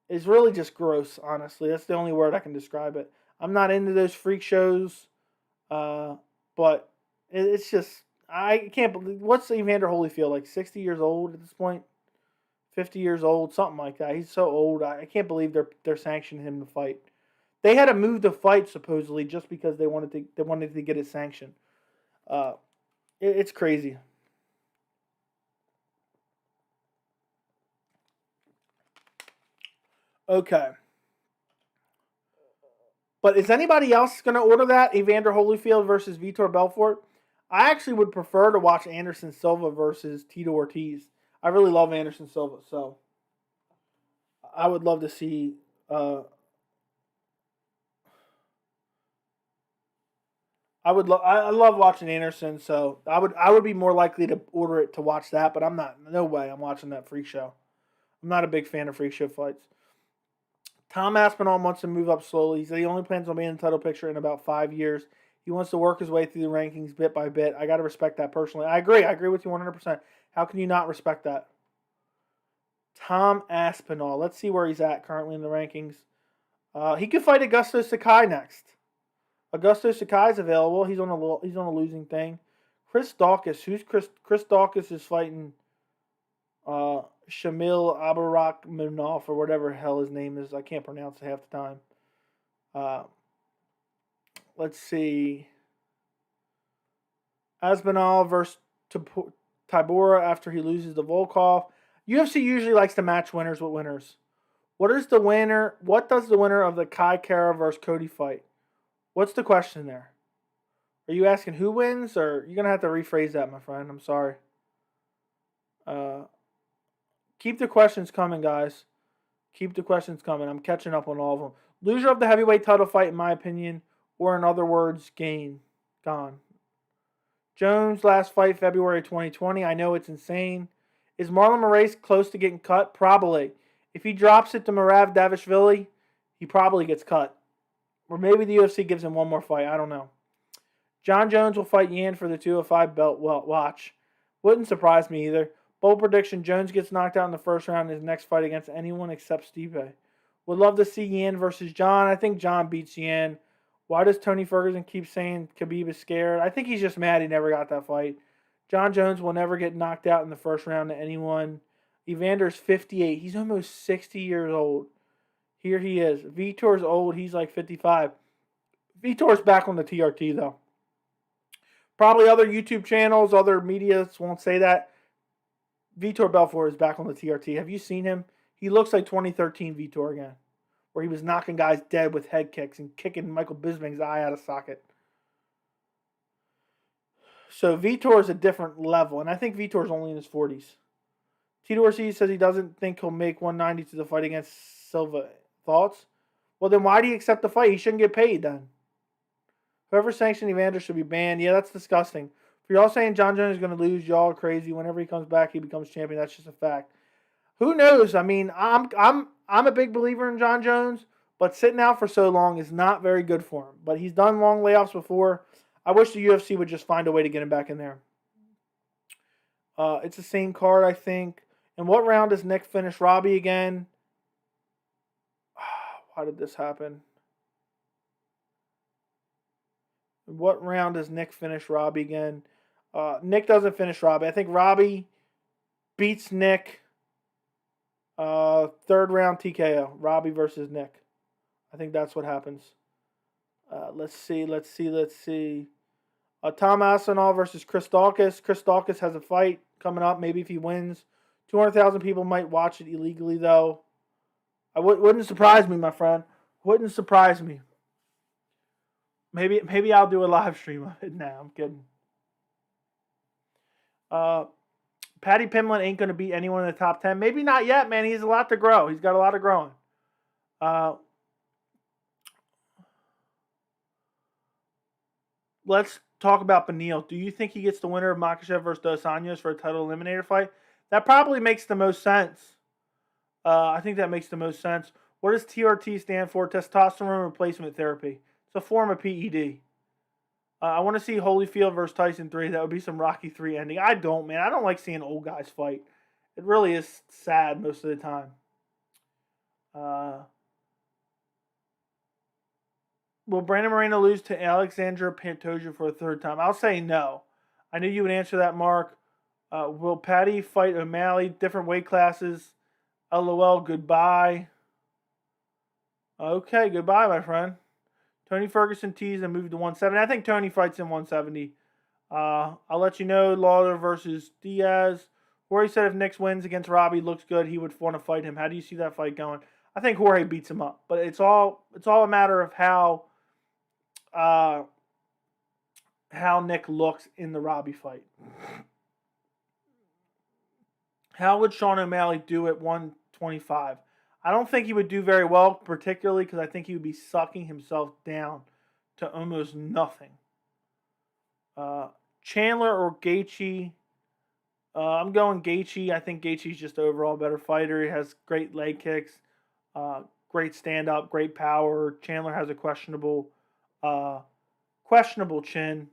is really just gross, honestly. That's the only word I can describe it. I'm not into those freak shows, but it's just, I can't believe, what's Evander Holyfield, like 60 years old at this point? 50 years old, something like that. He's so old. I can't believe they're sanctioning him to fight. They had to move the fight supposedly just because they wanted to get it sanctioned. It's crazy. Okay. But is anybody else going to order that? Evander Holyfield versus Vitor Belfort? I actually would prefer to watch Anderson Silva versus Tito Ortiz. I really love Anderson Silva, so I would love to see I love watching Anderson, so I would be more likely to order it to watch that, but I'm not. No way, I'm watching that freak show. I'm not a big fan of freak show fights. Tom Aspinall wants to move up slowly. He said he only plans on being in the title picture in about 5 years. He wants to work his way through the rankings bit by bit. I got to respect that personally. I agree. I agree with you 100%. How can you not respect that? Tom Aspinall. Let's see where he's at currently in the rankings. He could fight Augusto Sakai next. Augusto Sakai's available. He's on a losing thing. Chris Daukaus. Who's Chris? Chris Daukaus is fighting Shamil Abarakmanov or whatever the hell his name is. I can't pronounce it half the time. Let's see. Aspinall versus Tybura after he loses to Volkov. UFC usually likes to match winners with winners. What does the winner of the Kai Kara versus Cody fight? What's the question there? Are you asking who wins, or you're gonna have to rephrase that, my friend? I'm sorry. Keep the questions coming, guys. Keep the questions coming. I'm catching up on all of them. Loser of the heavyweight title fight, in my opinion, or in other words, gone. Jones last fight February 2020. I know it's insane. Is Marlon Moraes close to getting cut? Probably. If he drops it to Marav Davishvili, he probably gets cut. Or maybe the UFC gives him one more fight. I don't know. Jon Jones will fight Yan for the 205 belt. Well, watch. Wouldn't surprise me either. Bold prediction, Jones gets knocked out in the first round in his next fight against anyone except Stipe. Would love to see Yan versus Jon. I think Jon beats Yan. Why does Tony Ferguson keep saying Khabib is scared? I think he's just mad he never got that fight. Jon Jones will never get knocked out in the first round to anyone. Evander's 58. He's almost 60 years old. Here he is. Vitor's old. He's like 55. Vitor's back on the TRT, though. Probably other YouTube channels, other media won't say that. Vitor Belfort is back on the TRT. Have you seen him? He looks like 2013 Vitor again, where he was knocking guys dead with head kicks and kicking Michael Bisping's eye out of socket. So Vitor is a different level, and I think Vitor's only in his 40s. Tito Ortiz says he doesn't think he'll make 190 to the fight against Silva. Thoughts? Well, then why do you accept the fight? He shouldn't get paid then. Whoever sanctioned Evander should be banned. Yeah, that's disgusting. If you're all saying Jon Jones is going to lose, y'all are crazy. Whenever he comes back, he becomes champion. That's just a fact. Who knows? I mean, I'm a big believer in Jon Jones, but sitting out for so long is not very good for him. But he's done long layoffs before. I wish the UFC would just find a way to get him back in there. It's the same card, I think. In what round does Nick finish Robbie again? Why did this happen? In what round does Nick finish Robbie again? Nick doesn't finish Robbie. I think Robbie beats Nick. Third round TKO. Robbie versus Nick. I think that's what happens. Let's see. Tom Aspinall versus Chris Daukaus. Chris Daukaus has a fight coming up. Maybe if he wins. 200,000 people might watch it illegally, though. Wouldn't surprise me, my friend. Wouldn't surprise me. Maybe I'll do a live stream of it. Nah, I'm kidding. Paddy Pimblett ain't going to beat anyone in the top 10. Maybe not yet, man. He has a lot to grow. He's got a lot of growing. Let's talk about Beneil. Do you think he gets the winner of Makhachev versus Dos Anjos for a title eliminator fight? That probably makes the most sense. I think that makes the most sense. What does TRT stand for? Testosterone replacement therapy. It's a form of PED. I want to see Holyfield versus Tyson 3. That would be some Rocky 3 ending. I don't, man. I don't like seeing old guys fight. It really is sad most of the time. Will Brandon Moreno lose to Alexandra Pantoja for a third time? I'll say no. I knew you would answer that, Mark. Will Paddy fight O'Malley? Different weight classes. LOL, goodbye. Okay, goodbye, my friend. Tony Ferguson teased and moved to 170. I think Tony fights in 170. I'll let you know. Lawler versus Diaz. Jorge said if Nick wins against Robbie, looks good, he would want to fight him. How do you see that fight going? I think Jorge beats him up, but it's all a matter of how Nick looks in the Robbie fight. How would Sean O'Malley do at 125? I don't think he would do very well, particularly because I think he would be sucking himself down to almost nothing. Chandler or Gaichi? I'm going Gaichi. I think Gaichi's just overall better fighter. He has great leg kicks, great stand up, great power. Chandler has a questionable chin,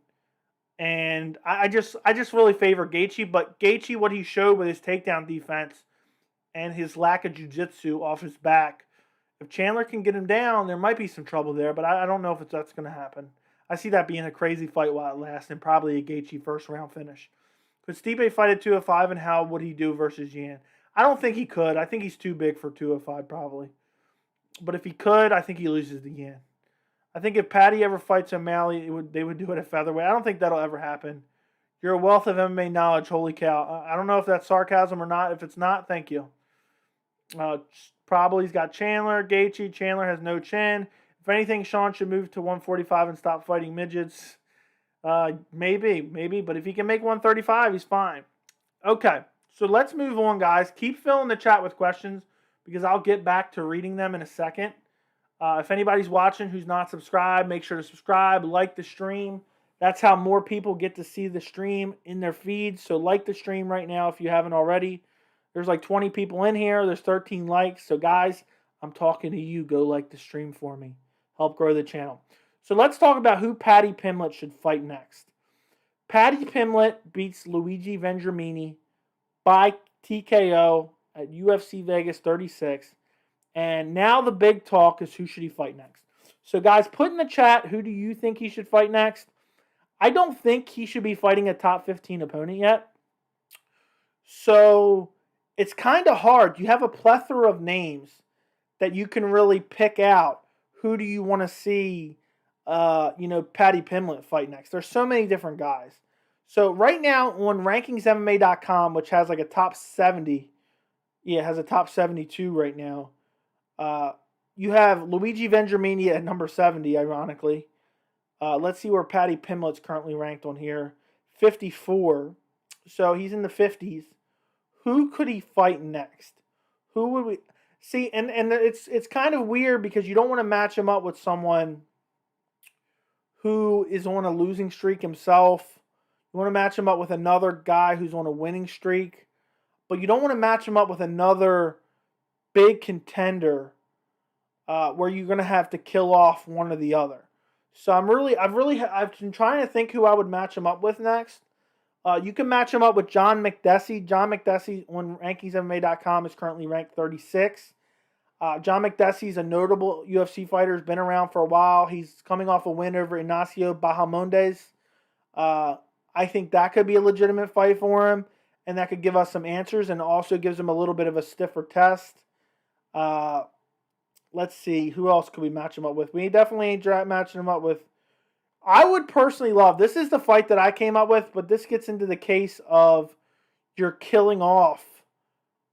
and I just really favor Gaichi. But Gaichi, what he showed with his takedown defense and his lack of jiu-jitsu off his back, if Chandler can get him down, there might be some trouble there. But I don't know if that's going to happen. I see that being a crazy fight while it lasts, and probably a Gaichi first round finish. Could Stipe fight at 205, and how would he do versus Yan? I don't think he could. I think he's too big for 205 probably. But if he could, I think he loses to Yan. I think if Paddy ever fights O'Malley, they would do it at featherweight. I don't think that'll ever happen. You're a wealth of MMA knowledge. Holy cow. I don't know if that's sarcasm or not. If it's not, thank you. Probably he's got Chandler, Gaichi. Chandler has no chin. If anything, Sean should move to 145 and stop fighting midgets. Maybe. But if he can make 135, he's fine. Okay, so let's move on, guys. Keep filling the chat with questions because I'll get back to reading them in a second. If anybody's watching who's not subscribed, make sure to subscribe, like the stream. That's how more people get to see the stream in their feeds. So like the stream right now if you haven't already. There's like 20 people in here. There's 13 likes. So guys, I'm talking to you. Go like the stream for me. Help grow the channel. So let's talk about who Paddy Pimblett should fight next. Paddy Pimblett beats Luigi Vendramini by TKO at UFC Vegas 36. And now the big talk is who should he fight next. So guys, put in the chat, who do you think he should fight next? I don't think he should be fighting a top 15 opponent yet. So it's kind of hard. You have a plethora of names that you can really pick out. Who do you want to see, Paddy Pimblett fight next? There's so many different guys. So right now on RankingsMMA.com, which has like a top 70, it has a top 72 right now. You have Luigi Vendramini at number 70, ironically. Let's see where Paddy Pimblett's currently ranked on here. 54. So he's in the 50s. Who could he fight next? Who would we see? And it's kind of weird because you don't want to match him up with someone who is on a losing streak himself. You want to match him up with another guy who's on a winning streak, but you don't want to match him up with another big contender where you're going to have to kill off one or the other. So I've been trying to think who I would match him up with next. You can match him up with John McDessie. John McDessie on RankingsMMA.com is currently ranked 36. John McDessie is a notable UFC fighter. He's been around for a while. He's coming off a win over Ignacio Bahamondes. I think that could be a legitimate fight for him, and that could give us some answers and also gives him a little bit of a stiffer test. Let's see. Who else could we match him up with? We definitely ain't matching him up with. I would personally love, this is the fight that I came up with, but this gets into the case of you're killing off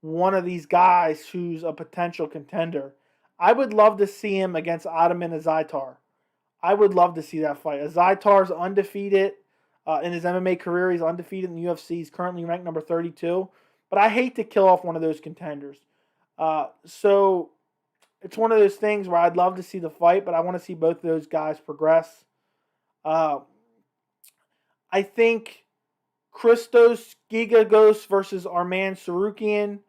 one of these guys who's a potential contender. I would love to see him against Ataman Azaitar. I would love to see that fight. Azaitar's undefeated in his MMA career. He's undefeated in the UFC. He's currently ranked number 32. But I hate to kill off one of those contenders. So it's one of those things where I'd love to see the fight, but I want to see both of those guys progress. I think Christos Gigagos versus Arman Sarukian.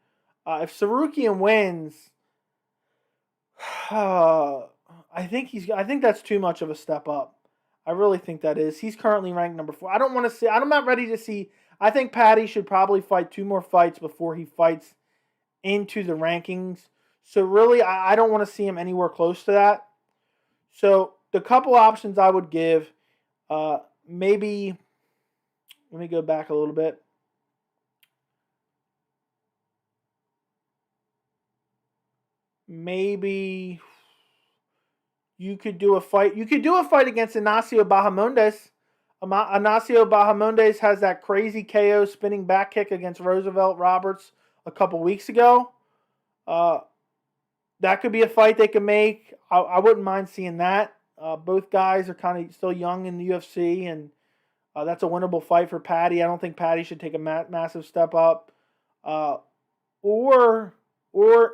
If Sarukian wins, I think that's too much of a step up. I really think that is. He's currently ranked number 4. I'm not ready to see. I think Paddy should probably fight 2 more fights before he fights into the rankings. So really, I don't want to see him anywhere close to that. So the couple options I would give, maybe, let me go back a little bit. Maybe you could do a fight. You could do a fight against Ignacio Bahamondes. Ignacio Bahamondes has that crazy KO spinning back kick against Roosevelt Roberts a couple weeks ago. That could be a fight they could make. I wouldn't mind seeing that. Both guys are kind of still young in the UFC, and that's a winnable fight for Paddy. I don't think Paddy should take a massive step up. Or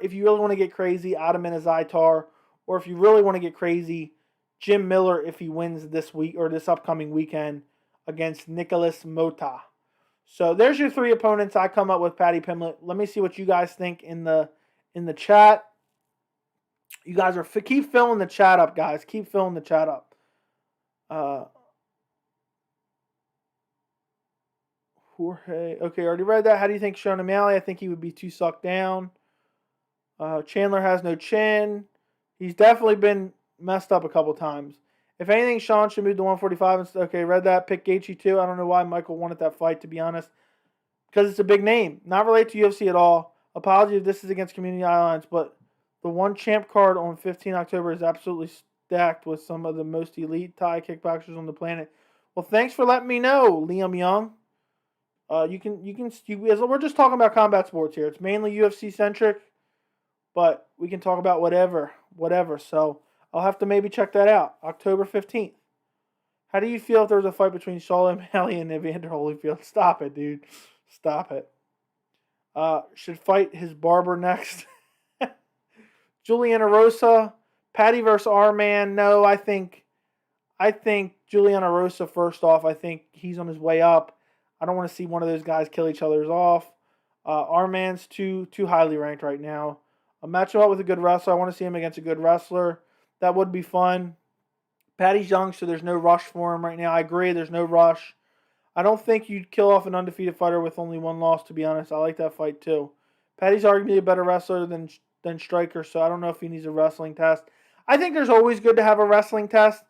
if you really want to get crazy, Ataman Azaitar. Or if you really want to get crazy, Jim Miller if he wins this week or this upcoming weekend against Nicholas Mota. So there's your 3 opponents I come up with, Paddy Pimblett. Let me see what you guys think in the chat. You guys keep filling the chat up, guys. Keep filling the chat up. Jorge. Okay, already read that. How do you think Sean O'Malley? I think he would be too sucked down. Chandler has no chin. He's definitely been messed up a couple times. If anything, Sean should move to 145. Okay, read that. Pick Gaichi too. I don't know why Michael wanted that fight, to be honest. Because it's a big name. Not related to UFC at all. Apology if this is against Community Islands, but the one champ card on 15 October is absolutely stacked with some of the most elite Thai kickboxers on the planet. Well, thanks for letting me know, Liam Young. We're just talking about combat sports here. It's mainly UFC centric, but we can talk about whatever. So I'll have to maybe check that out. October 15th. How do you feel if there was a fight between Sean O'Malley and Evander Holyfield? Stop it, dude. Stop it. Should fight his barber next. Juliana Rosa, Paddy versus R-Man. No, I think Juliana Rosa, first off, I think he's on his way up. I don't want to see one of those guys kill each other's off. R-Man's too highly ranked right now. A match him up with a good wrestler. I want to see him against a good wrestler. That would be fun. Paddy's young, so there's no rush for him right now. I agree, there's no rush. I don't think you'd kill off an undefeated fighter with only one loss, to be honest. I like that fight too. Paddy's arguably a better wrestler than Striker, so I don't know if he needs a wrestling test. I think there's always good to have a wrestling test,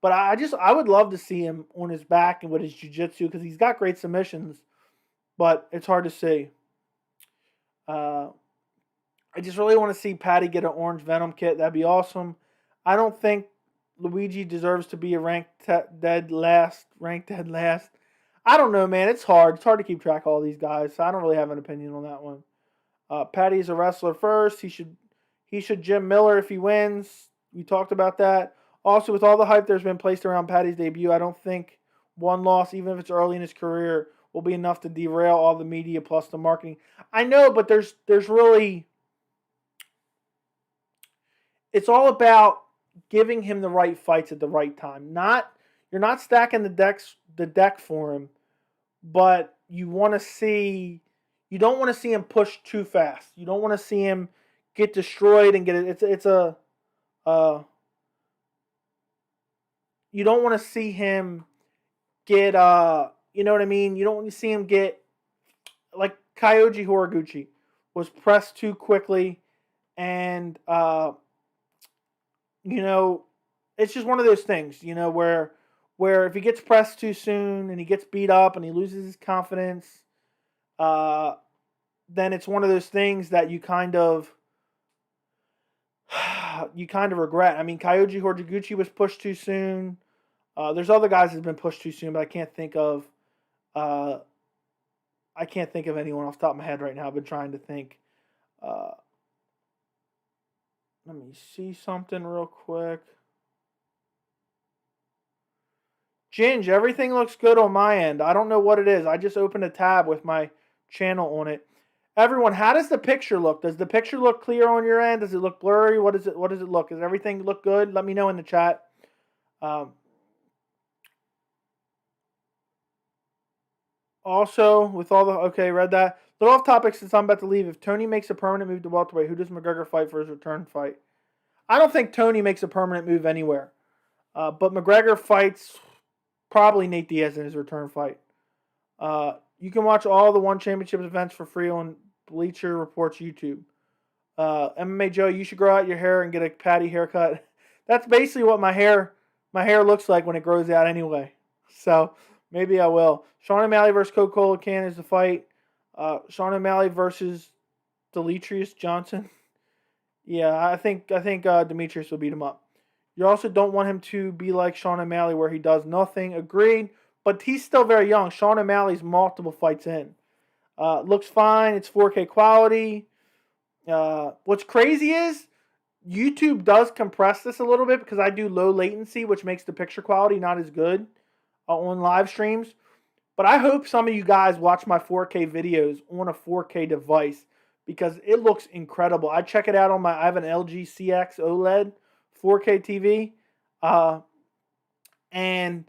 but I would love to see him on his back and with his jiu-jitsu because he's got great submissions, but it's hard to see. I just really want to see Paddy get an orange Venom kit. That'd be awesome. I don't think Luigi deserves to be a ranked dead last. I don't know, man. It's hard. It's hard to keep track of all these guys, so I don't really have an opinion on that one. Paddy's a wrestler first. He should Jim Miller if he wins. We talked about that. Also, with all the hype there's been placed around Paddy's debut, I don't think one loss, even if it's early in his career, will be enough to derail all the media plus the marketing. I know, but there's really... It's all about giving him the right fights at the right time. You're not stacking the deck for him, but you don't want to see him push too fast. You don't want to see him get destroyed and get it. You don't want to see him get you know what I mean? You don't want to see him get like Kyoji Horiguchi was pressed too quickly, and it's just one of those things, where if he gets pressed too soon and he gets beat up and he loses his confidence, then it's one of those things that you kind of regret. I mean, Kyoji Horiguchi was pushed too soon. There's other guys that've been pushed too soon, but I can't think of anyone off the top of my head right now. I've been trying to think. Let me see something real quick. Ginge, everything looks good on my end. I don't know what it is. I just opened a tab with my channel on it. Everyone, how does the picture look? Does the picture look clear on your end? Does it look blurry? What does it look? Does everything look good? Let me know in the chat. Also, with all the... Okay, read that. A little off topic since I'm about to leave. If Tony makes a permanent move to welterweight, who does McGregor fight for his return fight? I don't think Tony makes a permanent move anywhere. But McGregor fights probably Nate Diaz in his return fight. You can watch all the One Championship events for free on Bleacher Report's YouTube. MMA Joey, you should grow out your hair and get a Paddy haircut. That's basically what my hair looks like when it grows out anyway. So maybe I will. Sean O'Malley versus Coca-Cola Can is the fight. Sean O'Malley versus Demetrius Johnson. Yeah, I think Demetrius will beat him up. You also don't want him to be like Sean O'Malley where he does nothing. Agreed. But he's still very young. Sean O'Malley's multiple fights in. Looks fine. It's 4K quality. What's crazy is YouTube does compress this a little bit because I do low latency, which makes the picture quality not as good on live streams. But I hope some of you guys watch my 4K videos on a 4K device because it looks incredible. I check it out on I have an LG CX OLED 4K TV. And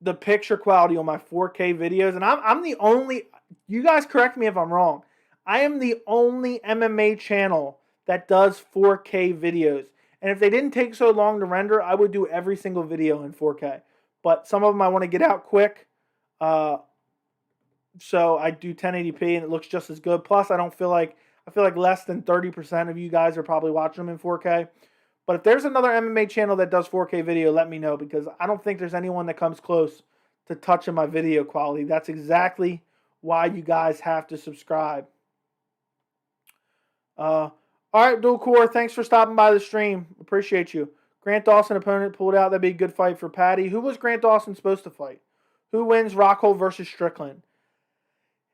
the picture quality on my 4K videos, and I'm the only. You guys correct me if I'm wrong. I am the only MMA channel that does 4K videos. And if they didn't take so long to render, I would do every single video in 4K. But some of them I want to get out quick. So I do 1080p and it looks just as good. Plus, I feel like less than 30% of you guys are probably watching them in 4K. But if there's another MMA channel that does 4K video, let me know, because I don't think there's anyone that comes close to touching my video quality. That's exactly why you guys have to subscribe. All right, Dual Core, thanks for stopping by the stream. Appreciate you. Grant Dawson opponent pulled out. That'd be a good fight for Paddy. Who was Grant Dawson supposed to fight? Who wins Rockhold versus Strickland?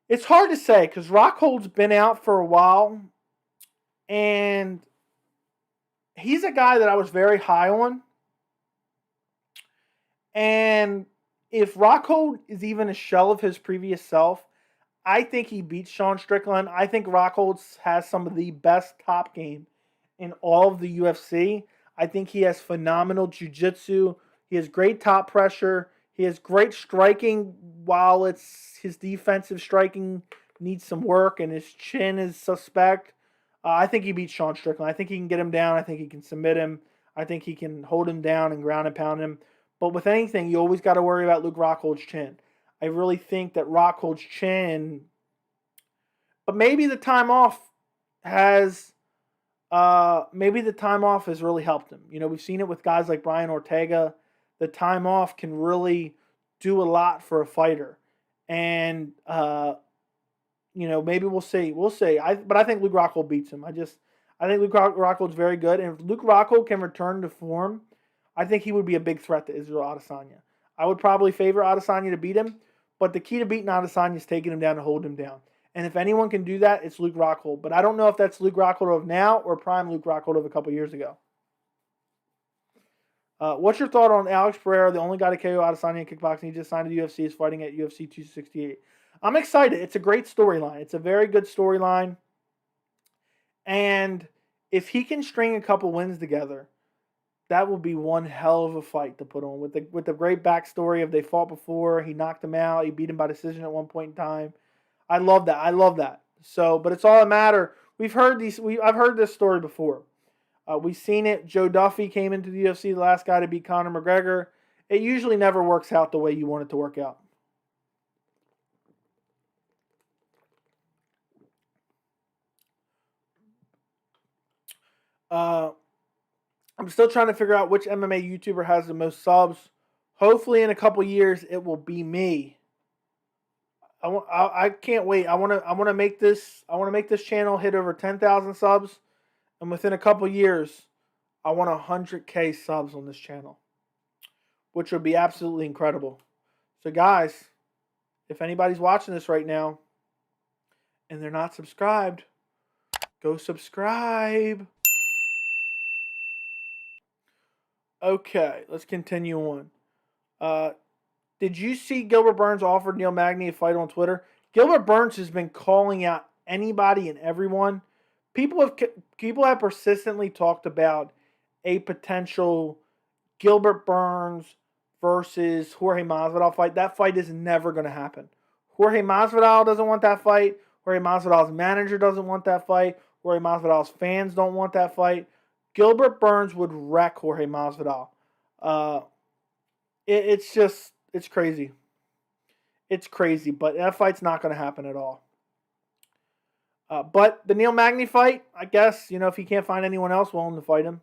It's hard to say because Rockhold's been out for a while, and he's a guy that I was very high on. And if Rockhold is even a shell of his previous self, I think he beats Sean Strickland. I think Rockhold has some of the best top game in all of the UFC. I think he has phenomenal jiu-jitsu. He has great top pressure. He has great striking, while his defensive striking needs some work and his chin is suspect. I think he beats Sean Strickland. I think he can get him down. I think he can submit him. I think he can hold him down and ground and pound him. But with anything, you always got to worry about Luke Rockhold's chin. I really think that Rockhold's chin, but maybe the time off has really helped him. You know, we've seen it with guys like Brian Ortega. The time off can really do a lot for a fighter. And, you know, maybe we'll see. We'll see. But I think Luke Rockhold beats him. I think Luke Rockhold's very good. And if Luke Rockhold can return to form, I think he would be a big threat to Israel Adesanya. I would probably favor Adesanya to beat him. But the key to beating Adesanya is taking him down and holding him down. And if anyone can do that, it's Luke Rockhold. But I don't know if that's Luke Rockhold of now or prime Luke Rockhold of a couple years ago. What's your thought on Alex Pereira, the only guy to KO Adesanya in kickboxing? He just signed to the UFC, is fighting at UFC 268. I'm excited. It's a great storyline. It's a very good storyline. And if he can string a couple wins together, that will be one hell of a fight to put on. With the great backstory of they fought before, he knocked him out, he beat him by decision at one point in time. I love that. So, but it's all a matter. I've heard this story before. We've seen it. Joe Duffy came into the UFC, the last guy to beat Conor McGregor. It usually never works out the way you want it to work out. I'm still trying to figure out which MMA YouTuber has the most subs. Hopefully in a couple years it will be me. I can't wait. I want to make this channel hit over 10,000 subs, and within a couple years I want 100K subs on this channel, which would be absolutely incredible. So guys, if anybody's watching this right now and they're not subscribed, go subscribe. Okay, let's continue on. Did you see Gilbert Burns offered Neil Magny a fight on Twitter? Gilbert Burns has been calling out anybody and everyone. People have persistently talked about a potential Gilbert Burns versus Jorge Masvidal fight. That fight is never going to happen. Jorge Masvidal doesn't want that fight. Jorge Masvidal's manager doesn't want that fight. Jorge Masvidal's fans don't want that fight. Gilbert Burns would wreck Jorge Masvidal. It's crazy. It's crazy, but that fight's not going to happen at all. But the Neil Magny fight, I guess, if he can't find anyone else willing to fight him,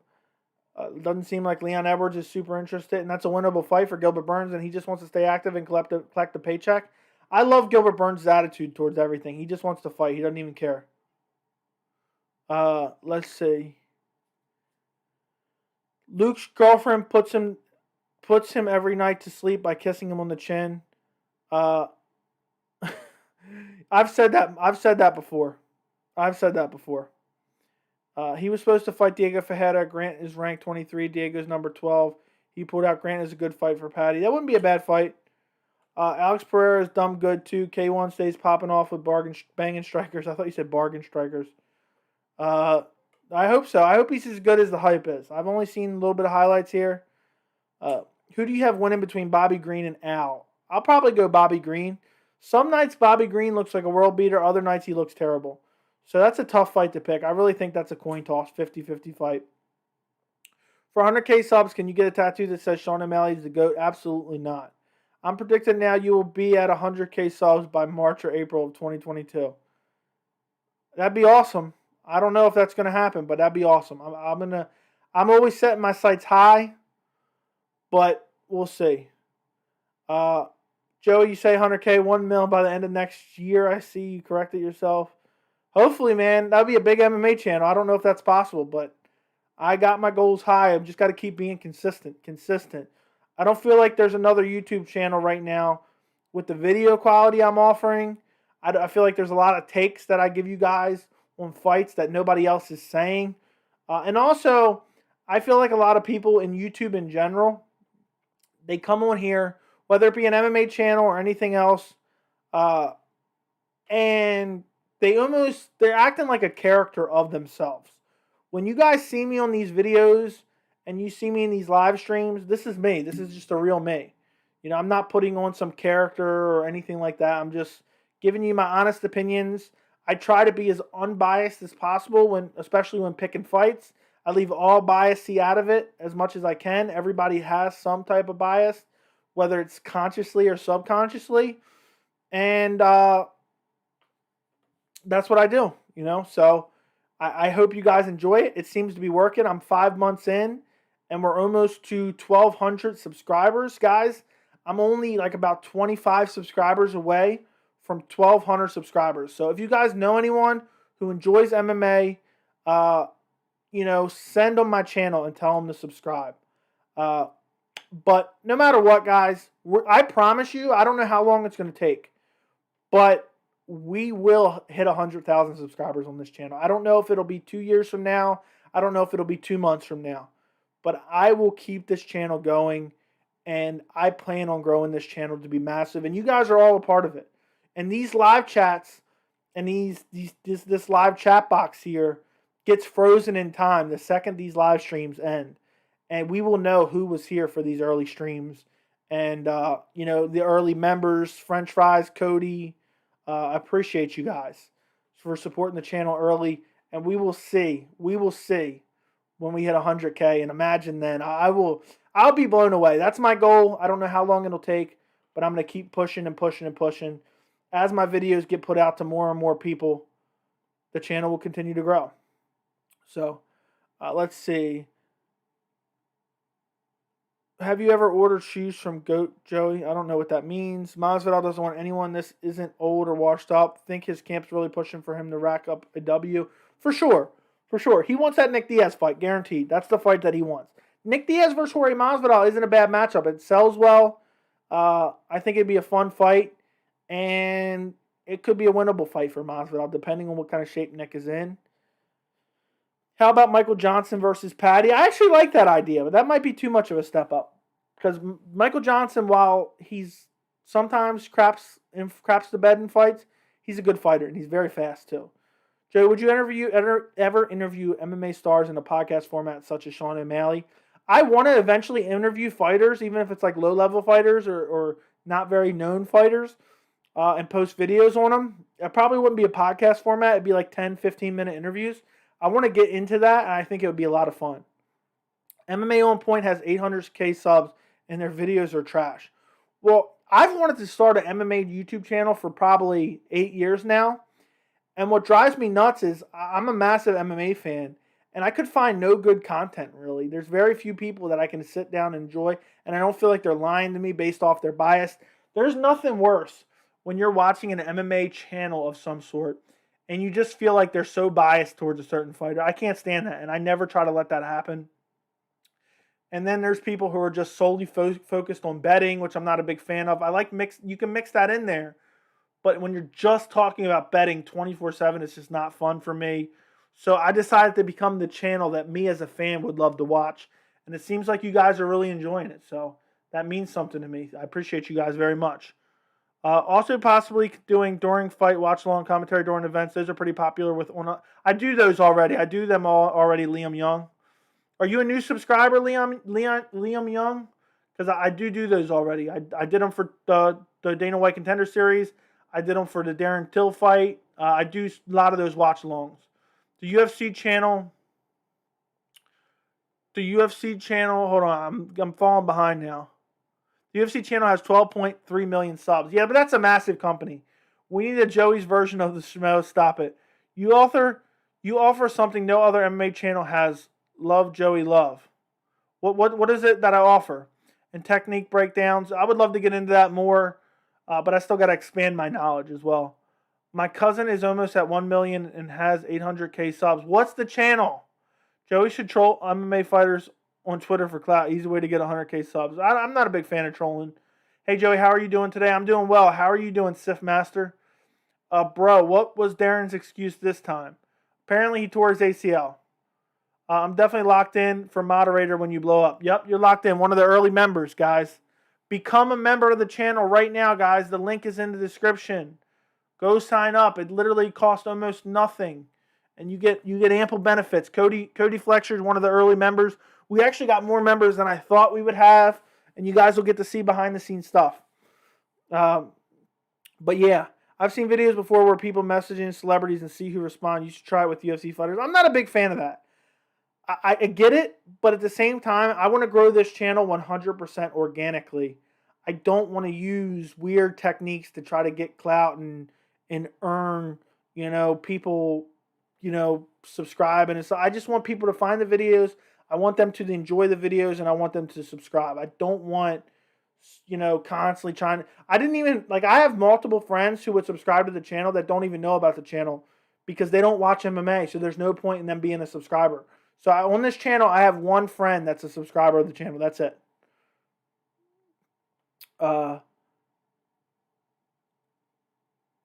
it doesn't seem like Leon Edwards is super interested, and that's a winnable fight for Gilbert Burns, and he just wants to stay active and collect the paycheck. I love Gilbert Burns' attitude towards everything. He just wants to fight. He doesn't even care. Let's see. Luke's girlfriend puts him every night to sleep by kissing him on the chin. I've said that before. He was supposed to fight Diego Ferreira. Grant is ranked 23. Diego's number 12. He pulled out. Grant is a good fight for Paddy. That wouldn't be a bad fight. Alex Pereira is dumb good too. K1 stays popping off with banging strikers. I thought you said bargain strikers. I hope so. I hope he's as good as the hype is. I've only seen a little bit of highlights here. Who do you have winning between Bobby Green and Al? I'll probably go Bobby Green. Some nights Bobby Green looks like a world beater. Other nights he looks terrible. So that's a tough fight to pick. I really think that's a coin toss, 50-50 fight. For 100K subs, can you get a tattoo that says Sean O'Malley is the GOAT? Absolutely not. I'm predicting now you will be at 100K subs by March or April of 2022. That'd be awesome. I don't know if that's going to happen, but that'd be awesome. I'm always setting my sights high, but we'll see. Joey, you say 100K, 1 mil by the end of next year. I see you corrected yourself. Hopefully, man, that'd be a big MMA channel. I don't know if that's possible, but I got my goals high. I've just got to keep being consistent. I don't feel like there's another YouTube channel right now with the video quality I'm offering. I feel like there's a lot of takes that I give you guys on fights that nobody else is saying. And also, I feel like a lot of people in YouTube in general, they come on here, whether it be an MMA channel or anything else, and they're acting like a character of themselves. When you guys see me on these videos and you see me in these live streams, this is me. This is just a real me. You know, I'm not putting on some character or anything like that. I'm just giving you my honest opinions. I try to be as unbiased as possible, especially when picking fights. I leave all bias out of it as much as I can. Everybody has some type of bias, whether it's consciously or subconsciously. And that's what I do, you know. So I hope you guys enjoy it. It seems to be working. I'm 5 months in, and we're almost to 1,200 subscribers, guys. I'm only like about 25 subscribers away from 1,200 subscribers. So if you guys know anyone who enjoys MMA, you know, send them my channel and tell them to subscribe. But no matter what, guys, I promise you, I don't know how long it's going to take, but we will hit 100,000 subscribers on this channel. I don't know if it'll be 2 years from now. I don't know if it'll be 2 months from now. But I will keep this channel going, and I plan on growing this channel to be massive. And you guys are all a part of it. And these live chats and this live chat box here gets frozen in time the second these live streams end. And we will know who was here for these early streams. And, you know, the early members, French Fries, Cody, I appreciate you guys for supporting the channel early. And we will see when we hit 100K. And imagine then, I'll be blown away. That's my goal. I don't know how long it'll take, but I'm going to keep pushing and pushing and pushing. As my videos get put out to more and more people, the channel will continue to grow. So, let's see. Have you ever ordered shoes from GOAT, Joey? I don't know what that means. Masvidal doesn't want anyone. This isn't old or washed up. Think his camp's really pushing for him to rack up a W? For sure. He wants that Nick Diaz fight, guaranteed. That's the fight that he wants. Nick Diaz versus Jorge Masvidal isn't a bad matchup. It sells well. I think it'd be a fun fight. And it could be a winnable fight for Masvidal, depending on what kind of shape Nick is in. How about Michael Johnson versus Paddy? I actually like that idea, but that might be too much of a step up. Because Michael Johnson, while he's sometimes craps the bed in fights, he's a good fighter, and he's very fast, too. Joe, would you ever interview MMA stars in a podcast format such as Sean O'Malley? I want to eventually interview fighters, even if it's like low-level fighters or not very known fighters, and post videos on them. It probably wouldn't be a podcast format. It'd be like 10, 15-minute interviews. I want to get into that, and I think it would be a lot of fun. MMA On Point has 800K subs, and their videos are trash. Well, I've wanted to start an MMA YouTube channel for probably 8 years now, and what drives me nuts is I'm a massive MMA fan, and I could find no good content, really. There's very few people that I can sit down and enjoy, and I don't feel like they're lying to me based off their bias. There's nothing worse when you're watching an MMA channel of some sort, and you just feel like they're so biased towards a certain fighter. I can't stand that, and I never try to let that happen. And then there's people who are just solely focused on betting, which I'm not a big fan of. I like you can mix that in there. But when you're just talking about betting 24/7, it's just not fun for me. So I decided to become the channel that me as a fan would love to watch. And it seems like you guys are really enjoying it. So that means something to me. I appreciate you guys very much. Also possibly doing during fight watch-along commentary during events. Those are pretty popular with. I do those already. I do them all already, Liam Young. Are you a new subscriber, Liam Young? because I do those already. I did them for the Dana White Contender Series. I did them for the Darren Till fight. I do a lot of those watch-alongs. The UFC channel. Hold on, I'm falling behind now. The UFC channel has 12.3 million subs. Yeah, but that's a massive company. We need a Joey's version of the Schmo. Stop it. You offer something no other MMA channel has. Love Joey Love. What is it that I offer? And technique breakdowns. I would love to get into that more, but I still got to expand my knowledge as well. My cousin is almost at 1 million and has 800K subs. What's the channel? Joey should troll MMA fighters on Twitter for clout. Easy way to get 100K subs. I'm not a big fan of trolling. Hey, Joey, how are you doing today? I'm doing well. How are you doing, Sif Master? Bro, what was Darren's excuse this time? Apparently he tore his ACL. I'm definitely locked in for moderator when you blow up. Yep, you're locked in. One of the early members, guys. Become a member of the channel right now, guys. The link is in the description. Go sign up. It literally costs almost nothing. And you get ample benefits. Cody Flexer is one of the early members. We actually got more members than I thought we would have. And you guys will get to see behind the scenes stuff. But yeah, I've seen videos before where people messaging celebrities and see who respond. You should try it with UFC fighters. I'm not a big fan of that. I get it, but at the same time, I want to grow this channel 100% organically. I don't want to use weird techniques to try to get clout and earn, people, subscribe. And so I just want people to find the videos. I want them to enjoy the videos, and I want them to subscribe. I don't want, constantly trying to. I have multiple friends who would subscribe to the channel that don't even know about the channel because they don't watch MMA. So there's no point in them being a subscriber. So on this channel, I have one friend that's a subscriber of the channel. That's it.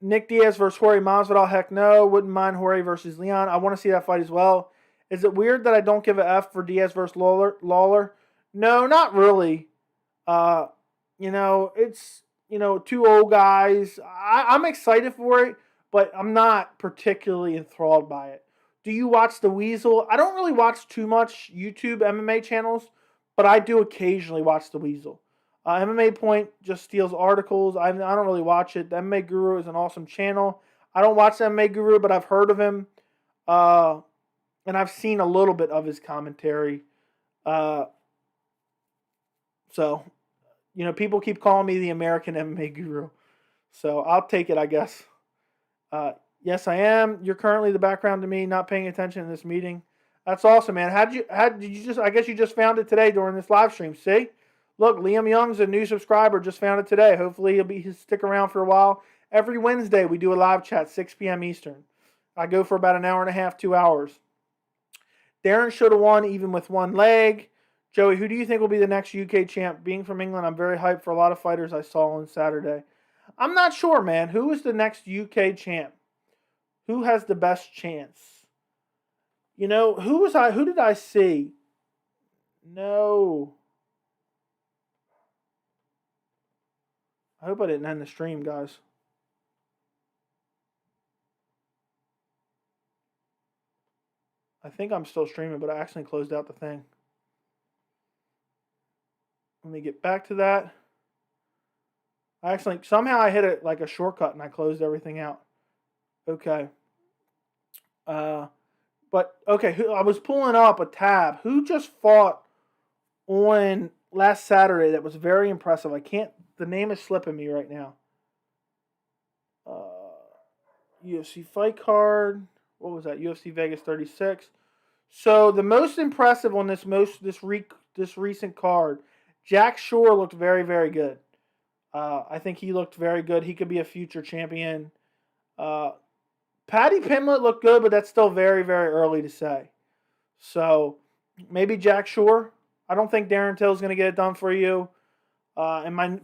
Nick Diaz versus Jorge Masvidal. Heck no. Wouldn't mind Jorge versus Leon. I want to see that fight as well. Is it weird that I don't give an F for Diaz versus Lawler? No, not really. It's, two old guys. I'm excited for it, but I'm not particularly enthralled by it. Do you watch The Weasel? I don't really watch too much YouTube MMA channels, but I do occasionally watch The Weasel. MMA Point just steals articles. I don't really watch it. The MMA Guru is an awesome channel. I don't watch the MMA Guru, but I've heard of him. And I've seen a little bit of his commentary. So, people keep calling me the American MMA Guru. So I'll take it, I guess. Yes, I am. You're currently the background to me, not paying attention in this meeting. That's awesome, man. I guess you just found it today during this live stream. See? Look, Liam Young's a new subscriber, just found it today. Hopefully he'll stick around for a while. Every Wednesday we do a live chat, 6 p.m. Eastern. I go for about an hour and a half, 2 hours. Darren should have won even with one leg. Joey, who do you think will be the next UK champ? Being from England, I'm very hyped for a lot of fighters I saw on Saturday. I'm not sure, man. Who is the next UK champ? Who has the best chance? Who did I see? No. I hope I didn't end the stream, guys. I think I'm still streaming, but I accidentally closed out the thing. Let me get back to that. Somehow I hit it like a shortcut and I closed everything out. Okay. I was pulling up a tab. Who just fought on last Saturday that was very impressive? The name is slipping me right now. UFC fight card. What was that? UFC Vegas 36. So the most impressive on this recent card, Jack Shore looked very, very good. I think he looked very good. He could be a future champion. Paddy Pimblett looked good, but that's still very, very early to say. So maybe Jack Shore. I don't think Darren Till is going to get it done for you. And my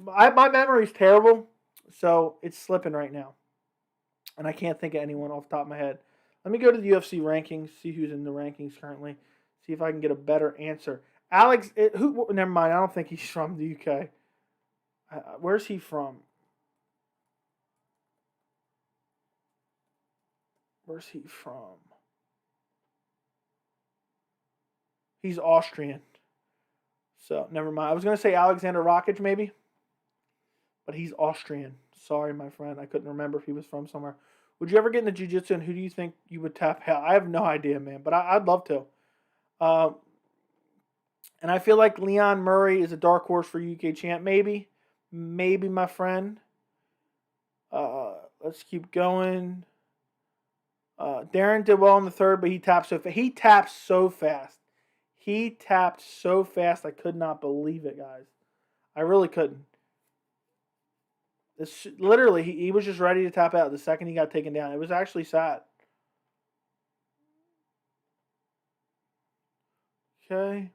memory is terrible, so it's slipping right now. And I can't think of anyone off the top of my head. Let me go to the UFC rankings, see who's in the rankings currently, see if I can get a better answer. Never mind, I don't think he's from the UK. Where's he from? He's Austrian. So, never mind. I was going to say Alexander Rakic, maybe. But he's Austrian. Sorry, my friend. I couldn't remember if he was from somewhere. Would you ever get into jiu-jitsu, and who do you think you would tap out? I have no idea, man. But I'd love to. And I feel like Leon Murray is a dark horse for UK champ. Maybe. Maybe, my friend. Let's keep going. Darren did well in the third, but he tapped so fast. He tapped so fast. He tapped so fast. I could not believe it, guys. I really couldn't. Literally, he was just ready to tap out the second he got taken down. It was actually sad. Okay.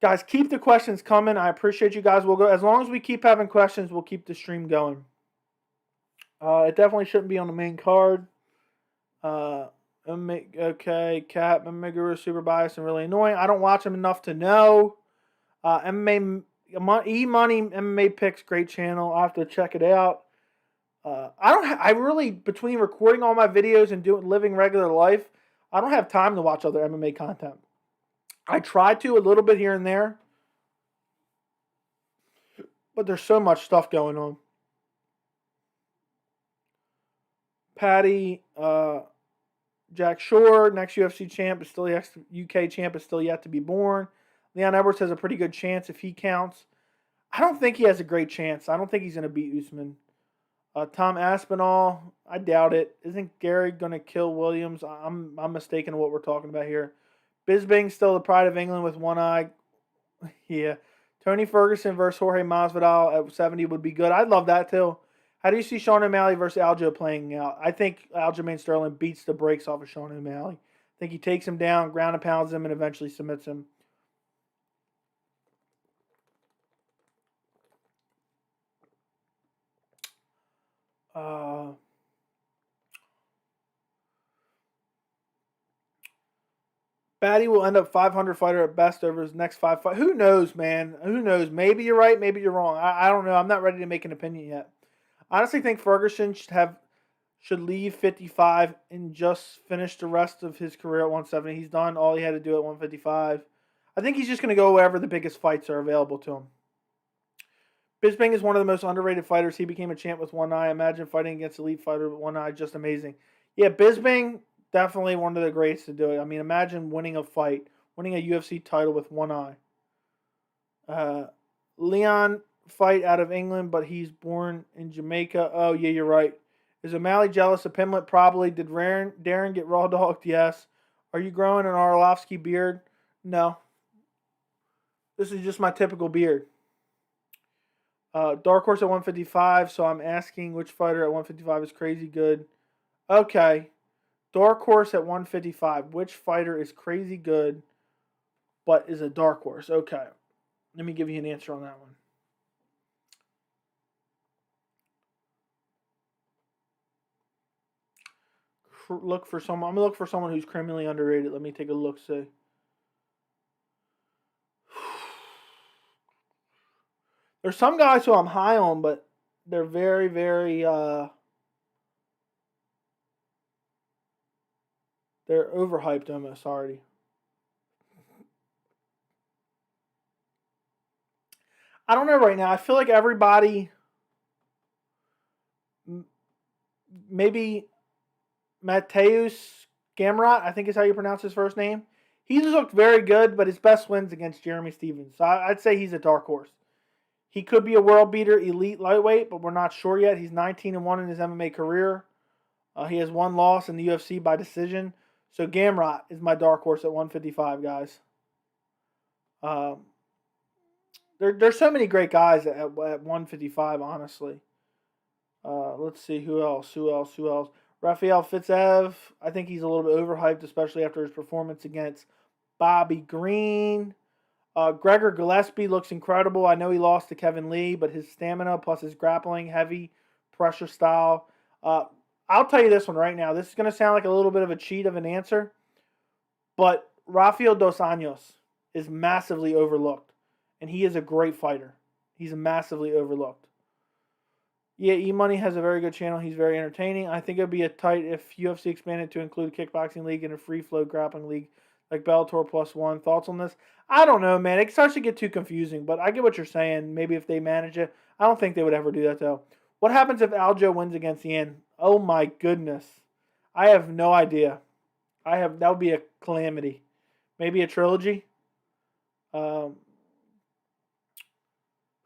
Guys, keep the questions coming. I appreciate you guys. We'll go as long as we keep having questions, we'll keep the stream going. It definitely shouldn't be on the main card. Okay, Cap, MMA Guru is super biased and really annoying. I don't watch him enough to know. MMA E-Money MMA Picks, great channel. I'll have to check it out. I really, between recording all my videos and living regular life, I don't have time to watch other MMA content. I try to a little bit here and there, but there's so much stuff going on. Paddy, Jack Shore, next UFC champ is still UK champ is still yet to be born. Leon Edwards has a pretty good chance if he counts. I don't think he has a great chance. I don't think he's going to beat Usman. Tom Aspinall, I doubt it. Isn't Gary going to kill Williams? I'm mistaken in what we're talking about here. Bisping's still the pride of England with one eye. Yeah. Tony Ferguson versus Jorge Masvidal at 70 would be good. I'd love that too. How do you see Sean O'Malley versus Aljo playing out? I think Aljamain Sterling beats the brakes off of Sean O'Malley. I think he takes him down, ground and pounds him, and eventually submits him. Batty will end up 500 fighter at best over his next 5 fights. Who knows, man? Who knows? Maybe you're right. Maybe you're wrong. I don't know. I'm not ready to make an opinion yet. I honestly think Ferguson should leave 55 and just finish the rest of his career at 170. He's done all he had to do at 155. I think he's just going to go wherever the biggest fights are available to him. Bisping is one of the most underrated fighters. He became a champ with one eye. Imagine fighting against an elite fighter with one eye. Just amazing. Yeah, Bisping, definitely one of the greats to do it. I mean, imagine winning a fight, winning a UFC title with one eye. Leon fight out of England, but he's born in Jamaica. Oh, yeah, you're right. Is O'Malley jealous of Pimblett? Probably. Did Darren get raw dogged? Yes. Are you growing an Arlovsky beard? No. This is just my typical beard. Dark horse at 155, so I'm asking which fighter at 155 is crazy good. Okay. Dark horse at 155. Which fighter is crazy good but is a dark horse? Okay. Let me give you an answer on that one. I'm going to look for someone who's criminally underrated. Let me take a look, see. There's some guys who I'm high on, but they're very, very, they're overhyped almost already. I don't know right now. I feel like everybody, maybe Mateusz Gamrot, I think is how you pronounce his first name. He's looked very good, but his best wins against Jeremy Stephens. So I'd say he's a dark horse. He could be a world beater, elite lightweight, but we're not sure yet. He's 19-1 in his MMA career. He has one loss in the UFC by decision. So Gamrot is my dark horse at 155, guys. There's so many great guys at 155, honestly. Let's see, who else? Rafael Fitzev, I think he's a little bit overhyped, especially after his performance against Bobby Green. Gregor Gillespie looks incredible. I know he lost to Kevin Lee, but his stamina plus his grappling, heavy pressure style. I'll tell you this one right now. This is going to sound like a little bit of a cheat of an answer, but Rafael Dos Anjos is massively overlooked, and he is a great fighter. He's massively overlooked. Yeah, E-Money has a very good channel. He's very entertaining. I think it would be a tight if UFC expanded to include a kickboxing league and a free-flow grappling league like Bellator +1. Thoughts on this? I don't know, man. It starts to get too confusing, but I get what you're saying. Maybe if they manage it. I don't think they would ever do that, though. What happens if Aljo wins against Yan? Oh, my goodness. I have no idea. That would be a calamity. Maybe a trilogy. Who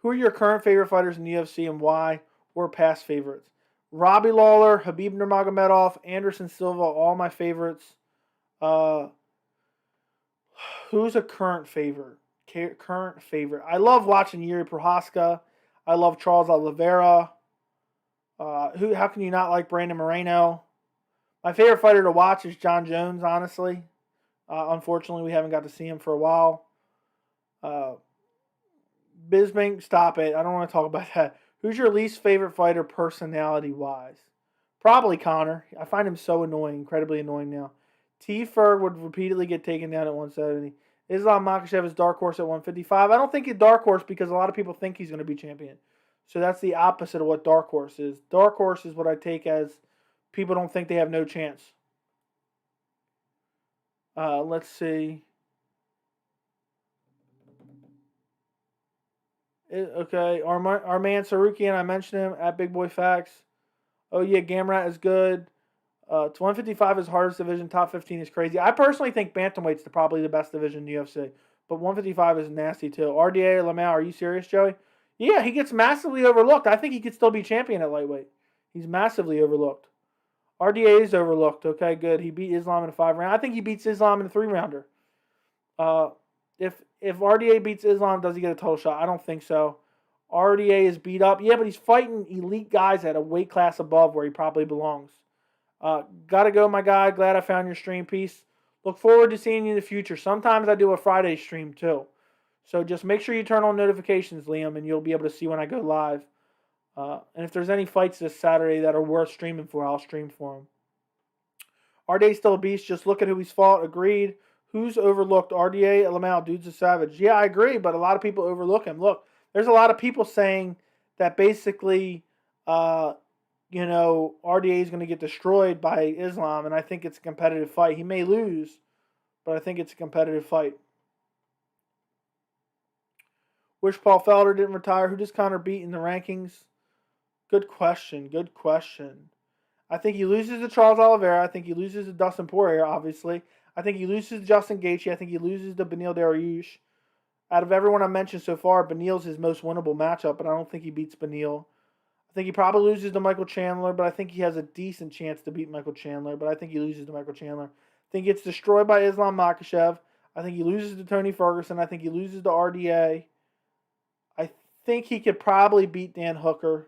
are your current favorite fighters in the UFC and why, or past favorites? Robbie Lawler, Khabib Nurmagomedov, Anderson Silva, all my favorites. Who's a current favorite? Current favorite. I love watching Yuri Prohaska. I love Charles Oliveira. How can you not like Brandon Moreno? My favorite fighter to watch is Jon Jones, honestly. Unfortunately, we haven't got to see him for a while. Bisbank, stop it. I don't want to talk about that. Who's your least favorite fighter personality-wise? Probably Conor. I find him so annoying, incredibly annoying now. T. Ferg would repeatedly get taken down at 170. Islam Makhachev is dark horse at 155. I don't think he's dark horse because a lot of people think he's going to be champion. So that's the opposite of what dark horse is. Dark horse is what I take as people don't think they have no chance. Let's see. Okay, our man Sarukian, I mentioned him at Big Boy Facts. Oh yeah, Gambrat is good. 155 is hardest division. Top 15 is crazy. I personally think bantamweight's probably the best division in the UFC, but 155 is nasty too. RDA Lamau, are you serious, Joey? Yeah, he gets massively overlooked. I think he could still be champion at lightweight. He's massively overlooked. RDA is overlooked. Okay, good. He beat Islam in a 5-round. I think he beats Islam in a 3-rounder. If RDA beats Islam, does he get a total shot? I don't think so. RDA is beat up. Yeah, but he's fighting elite guys at a weight class above where he probably belongs. Gotta go, my guy. Glad I found your stream. Peace. Look forward to seeing you in the future. Sometimes I do a Friday stream too. So just make sure you turn on notifications, Liam, and you'll be able to see when I go live. And if there's any fights this Saturday that are worth streaming for, I'll stream for them. RDA's still a beast. Just look at who he's fought. Agreed. Who's overlooked? RDA, Lamau, dude's a savage. Yeah, I agree, but a lot of people overlook him. Look, there's a lot of people saying that basically, RDA is going to get destroyed by Islam, and I think it's a competitive fight. He may lose, but I think it's a competitive fight. Wish Paul Felder didn't retire. Who does Conor beat in the rankings? Good question. I think he loses to Charles Oliveira. I think he loses to Dustin Poirier, obviously. I think he loses to Justin Gaethje. I think he loses to Beneil Dariush. Out of everyone I mentioned so far, Beneil's his most winnable matchup, but I don't think he beats Beneil. I think he probably loses to Michael Chandler, but I think he has a decent chance to beat Michael Chandler, but I think he loses to Michael Chandler. I think he gets destroyed by Islam Makhachev. I think he loses to Tony Ferguson. I think he loses to RDA. I think he could probably beat Dan Hooker.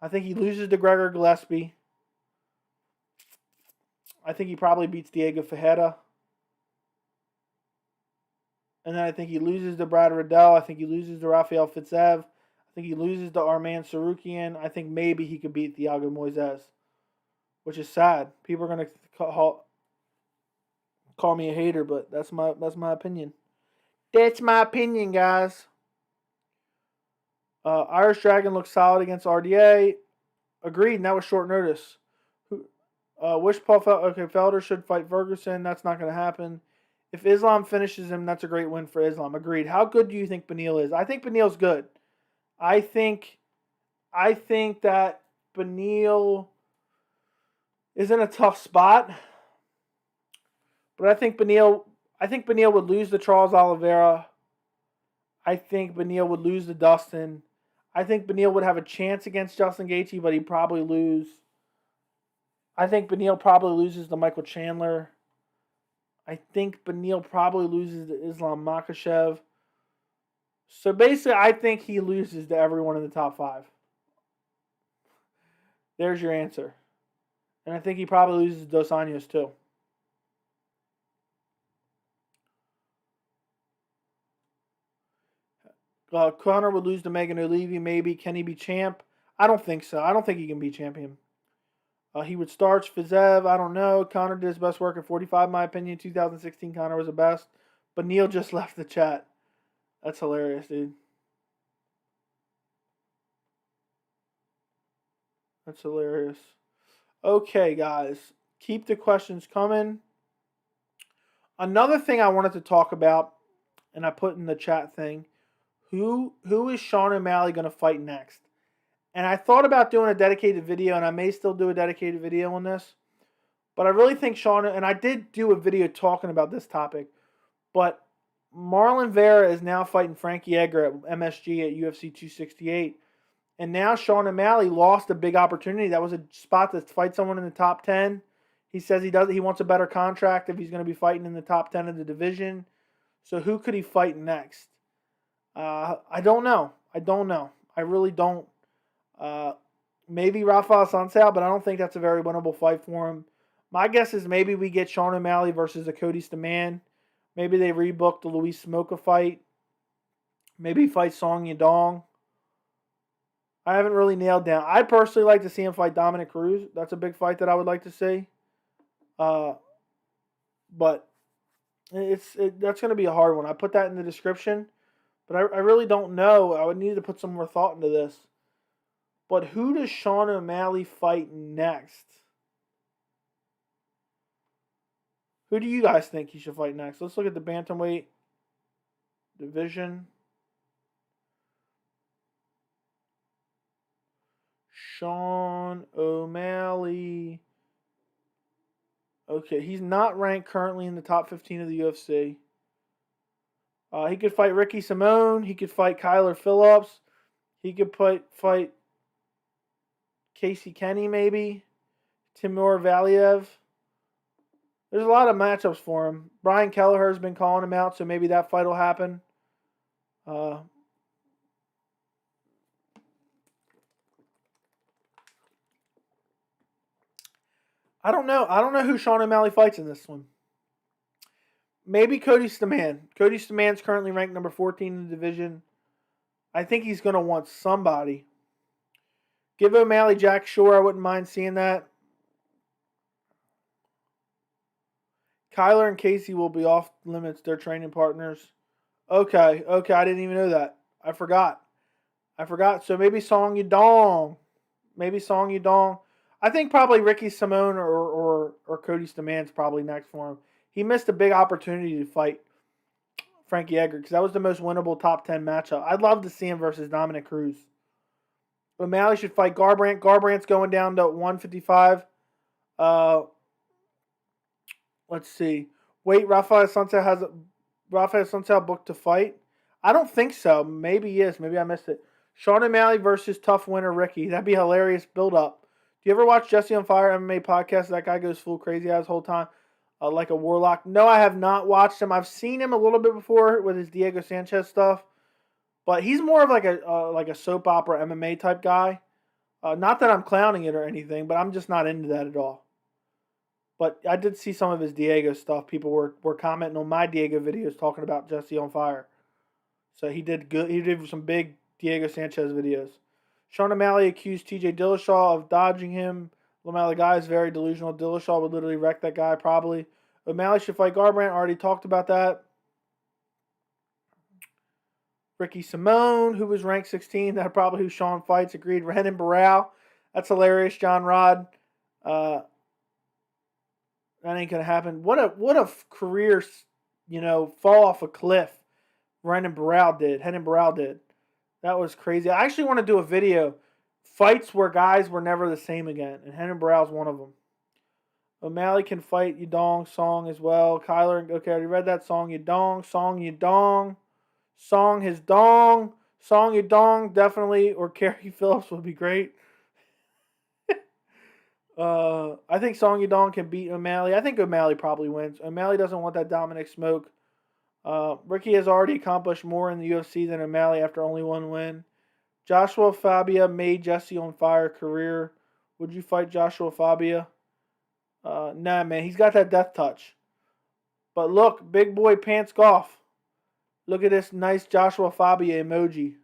I think he loses to Gregor Gillespie. I think he probably beats Diego Ferreira. And then I think he loses to Brad Riddell. I think he loses to Rafael Fitzev. I think he loses to Arman Sarukian. I think maybe he could beat Thiago Moises, which is sad. People are going to call me a hater, but that's my opinion. That's my opinion, guys. Irish Dragon looks solid against RDA. Agreed, and that was short notice. Wish Paul Felder should fight Ferguson. That's not going to happen. If Islam finishes him, that's a great win for Islam. Agreed. How good do you think Beneil is? I think Beneil's good. I think that Beneil is in a tough spot. But I think Beneil would lose to Charles Oliveira. I think Beneil would lose to Dustin. I think Beneil would have a chance against Justin Gaethje, but he'd probably lose. I think Beneil probably loses to Michael Chandler. I think Beneil probably loses to Islam Makhachev. So basically, I think he loses to everyone in the top 5. There's your answer. And I think he probably loses to Dos Anjos too. Conor would lose to Megan O'Leary, maybe. Can he be champ? I don't think so. I don't think he can be champion. He would starch Fiziev. I don't know. Conor did his best work at 45, in my opinion. 2016, Conor was the best. But Neil just left the chat. That's hilarious, dude. That's hilarious. Okay, guys. Keep the questions coming. Another thing I wanted to talk about, and I put in the chat thing, who is Sean O'Malley going to fight next? And I thought about doing a dedicated video, and I may still do a dedicated video on this. But I really think Sean, and I did do a video talking about this topic, but Marlon Vera is now fighting Frankie Edgar at MSG at UFC 268. And now Sean O'Malley lost a big opportunity. That was a spot to fight someone in the top 10. He says he wants a better contract if he's going to be fighting in the top 10 of the division. So who could he fight next? I don't know. I really don't. Maybe Rafael Sunsao, but I don't think that's a very winnable fight for him. My guess is maybe we get Sean O'Malley versus a Cody Stamann. Maybe they rebook the Luis Smoka fight. Maybe fight Song Yadong. I haven't really nailed down. I'd personally like to see him fight Dominic Cruz. That's a big fight that I would like to see. But that's going to be a hard one. I put that in the description. But I really don't know. I would need to put some more thought into this. But who does Sean O'Malley fight next? Who do you guys think he should fight next? Let's look at the bantamweight division. Sean O'Malley. Okay, he's not ranked currently in the top 15 of the UFC. He could fight Ricky Simone. He could fight Kyler Phillips. He could fight Casey Kenny maybe. Timur Valiev. There's a lot of matchups for him. Brian Kelleher's been calling him out, so maybe that fight will happen. I don't know. I don't know who Sean O'Malley fights in this one. Maybe Cody Stamann. Cody Stamann's currently ranked number 14 in the division. I think he's going to want somebody. Give O'Malley Jack Shore. I wouldn't mind seeing that. Kyler and Casey will be off limits. They're training partners. Okay. I didn't even know that. I forgot. So maybe Song Yadong. I think probably Ricky Simone or Cody Stamann's probably next for him. He missed a big opportunity to fight Frankie Edgar because that was the most winnable top 10 matchup. I'd love to see him versus Dominic Cruz. O'Malley should fight Garbrandt. Garbrandt's going down to 155. Let's see. Wait, Rafael Sunsao booked to fight? I don't think so. Maybe he is. Maybe I missed it. Sean O'Malley versus tough winner Ricky. That'd be a hilarious build-up. Do you ever watch Jesse on Fire MMA podcast? That guy goes full crazy out his whole time. Like a warlock. No, I have not watched him. I've seen him a little bit before with his Diego Sanchez stuff. But he's more of like a soap opera MMA type guy. Not that I'm clowning it or anything, but I'm just not into that at all. But I did see some of his Diego stuff. People were commenting on my Diego videos talking about Jesse on Fire. So he did good. He did some big Diego Sanchez videos. Sean O'Malley accused TJ Dillashaw of dodging him. O'Malley guy is very delusional. Dillashaw would literally wreck that guy probably. O'Malley should fight Garbrandt. Already talked about that. Ricky Simone, who was ranked 16. That's probably who Sean fights. Agreed. Renan Barao. That's hilarious. John Rod. That ain't going to happen. What a career, fall off a cliff Renan Barao did. That was crazy. I actually want to do a video. Fights where guys were never the same again. And Renan Barao's one of them. O'Malley can fight Yadong Song as well. Kyler, okay, I already read that. Song Yadong. Song his dong. Song Yadong, definitely. Or Kerry Phillips would be great. I think Song Yadong can beat O'Malley. I think O'Malley probably wins. O'Malley doesn't want that Dominic smoke. Ricky has already accomplished more in the UFC than O'Malley after only one win. Joshua Fabia made Jesse on Fire career. Would you fight Joshua Fabia? Nah, man. He's got that death touch. But look, big boy pants golf. Look at this nice Joshua Fabia emoji.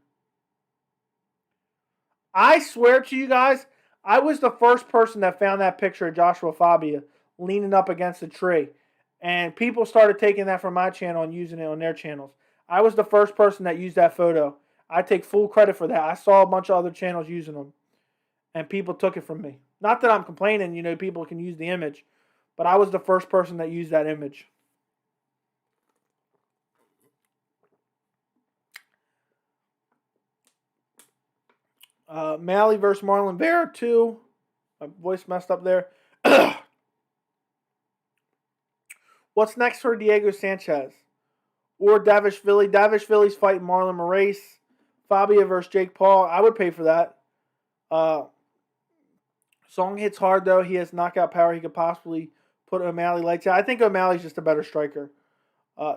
I swear to you guys, I was the first person that found that picture of Joshua Fabia leaning up against a tree. And people started taking that from my channel and using it on their channels. I was the first person that used that photo. I take full credit for that. I saw a bunch of other channels using them. And people took it from me. Not that I'm complaining, people can use the image. But I was the first person that used that image. Malley versus Marlon Vera 2. My voice messed up there. What's next for Diego Sanchez? Or Davishvili? Davishvili's fighting Marlon Moraes. Fabia versus Jake Paul. I would pay for that. Song hits hard, though. He has knockout power. He could possibly put O'Malley lights out. I think O'Malley's just a better striker.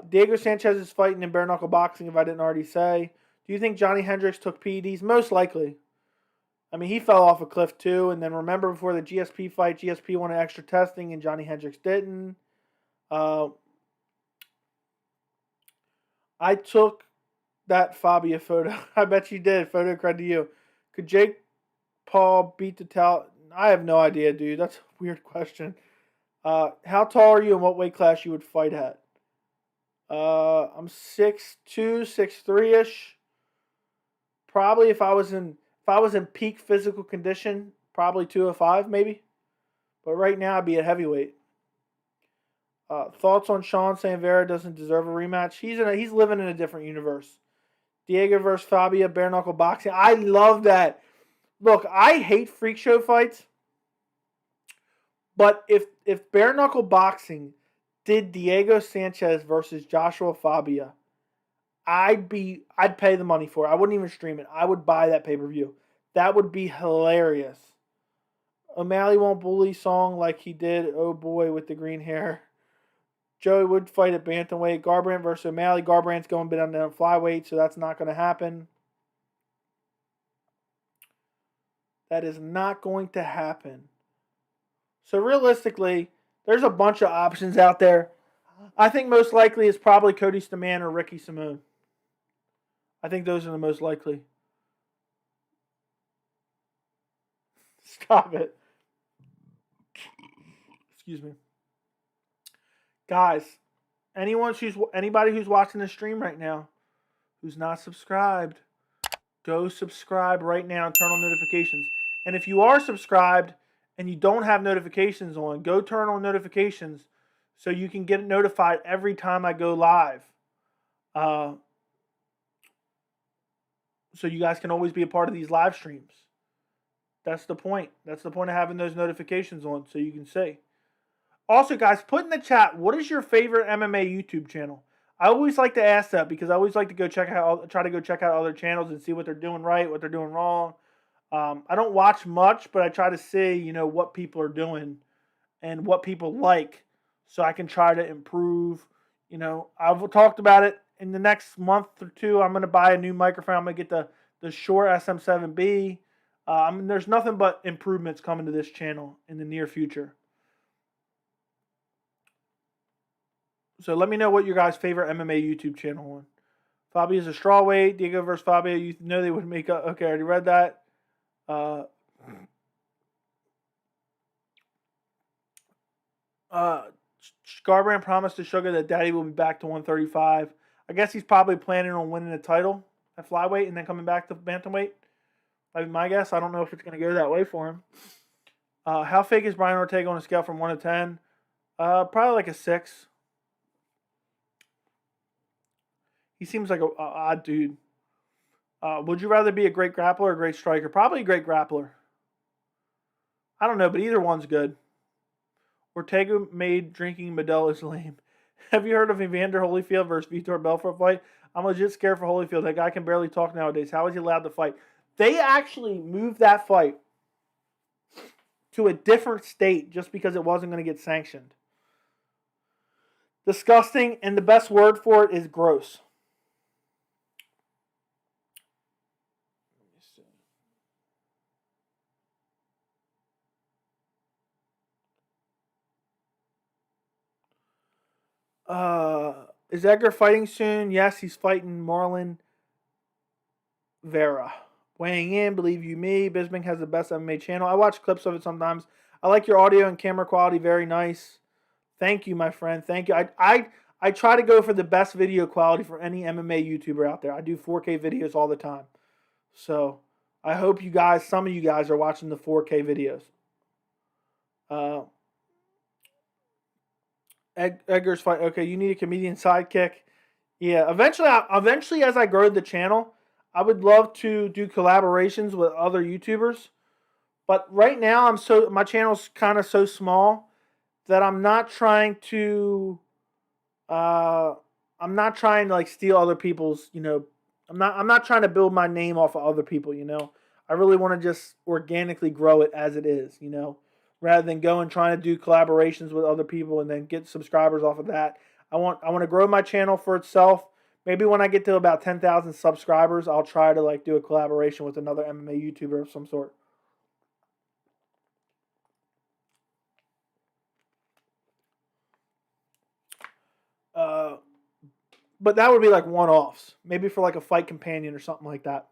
Diego Sanchez is fighting in bare knuckle boxing, if I didn't already say. Do you think Johnny Hendricks took PEDs? Most likely. I mean, he fell off a cliff, too. And then remember before the GSP fight, GSP wanted extra testing, and Johnny Hendricks didn't. I took that Fabia photo. I bet you did. Photo credit to you. Could Jake Paul beat the talent? I have no idea, dude. That's a weird question. How tall are you and what weight class you would fight at? I'm 6'2", 6'3"-ish. Probably if I was in peak physical condition, probably 205 maybe. But right now I'd be at heavyweight. Thoughts on Sean saying Vera doesn't deserve a rematch? He's living in a different universe. Diego versus Fabia, bare knuckle boxing. I love that. Look, I hate freak show fights. But if bare knuckle boxing did Diego Sanchez versus Joshua Fabia, I'd pay the money for it. I wouldn't even stream it. I would buy that pay-per-view. That would be hilarious. O'Malley won't bully Song like he did, oh boy, with the green hair. Joey would fight at bantamweight. Garbrandt versus O'Malley. Garbrandt's going down to flyweight, so that's not going to happen. That is not going to happen. So realistically, there's a bunch of options out there. I think most likely is probably Cody Stamann or Ricky Simone. I think those are the most likely. Stop it. Excuse me. Guys, anybody who's watching this stream right now who's not subscribed, go subscribe right now and turn on notifications. And if you are subscribed and you don't have notifications on, go turn on notifications so you can get notified every time I go live. So you guys can always be a part of these live streams. That's the point. That's the point of having those notifications on so you can see. Also, guys, put in the chat, what is your favorite MMA YouTube channel? I always like to ask that because I always like to try to go check out other channels and see what they're doing right, what they're doing wrong. I don't watch much, but I try to see, what people are doing and what people like so I can try to improve. I've talked about it. In the next month or two, I'm going to buy a new microphone. I'm going to get the Shure SM7B. There's nothing but improvements coming to this channel in the near future. So let me know what your guys' favorite MMA YouTube channel on. Fabia is a strawweight. Diego versus Fabia. You know they would make up. Okay, I already read that. Garbrandt promised to Sugar that Daddy will be back to 135. I guess he's probably planning on winning the title at flyweight and then coming back to bantamweight. I mean, my guess. I don't know if it's going to go that way for him. How fake is Brian Ortega on a scale from 1 to 10? Probably like a 6. He seems like an odd dude. Would you rather be a great grappler or a great striker? Probably a great grappler. I don't know, but either one's good. Ortega made drinking Modelo is lame. Have you heard of Evander Holyfield versus Vitor Belfort fight? I'm legit scared for Holyfield. That guy can barely talk nowadays. How is he allowed to fight? They actually moved that fight to a different state just because it wasn't going to get sanctioned. Disgusting, and the best word for it is gross. Is Edgar fighting soon? Yes, he's fighting Marlon Vera. Weighing in, believe you me, Bisbing has the best MMA channel. I watch clips of it sometimes. I like your audio and camera quality, very nice. Thank you, my friend. Thank you. I try to go for the best video quality for any MMA YouTuber out there. I do 4K videos all the time. So I hope some of you guys are watching the 4K videos. Edgar's fight. Okay, you need a comedian sidekick. Yeah, eventually as I grow the channel, I would love to do collaborations with other YouTubers, but right now my channel's kind of so small that I'm not trying to I'm not trying to like steal other people's, I'm not trying to build my name off of other people, I really want to just organically grow it as it is, rather than go and trying to do collaborations with other people and then get subscribers off of that. I want to grow my channel for itself. Maybe when I get to about 10,000 subscribers, I'll try to like do a collaboration with another MMA YouTuber of some sort. But that would be like one-offs. Maybe for like a fight companion or something like that.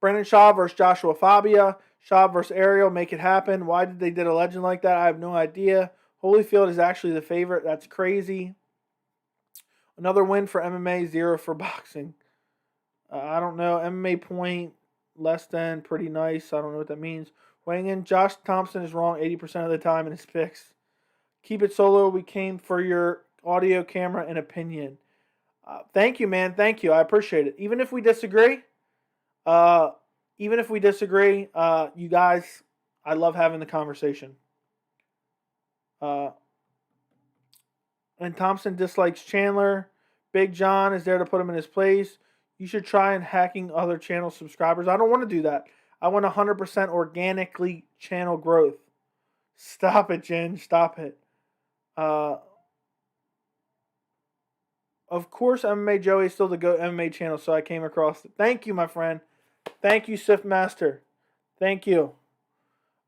Brendan Schaub versus Joshua Fabia. Schaub versus Ariel. Make it happen. Why did they did a legend like that? I have no idea. Holyfield is actually the favorite. That's crazy. Another win for MMA, 0 for boxing. I don't know. MMA point, less than, pretty nice. I don't know what that means. Weighing in, Josh Thompson is wrong 80% of the time in his picks. Keep it solo. We came for your audio, camera, and opinion. Thank you, man. Thank you. I appreciate it. Even if we disagree, you guys, I love having the conversation. And Thompson dislikes Chandler. Big John is there to put him in his place. You should try and hacking other channel subscribers. I don't want to do that. I want 100% organically channel growth. Stop it, Jen. Stop it. Of course, MMA Joey is still the GOAT MMA channel, so I came across it. Thank you, my friend. Thank you, Sith Master. Thank you.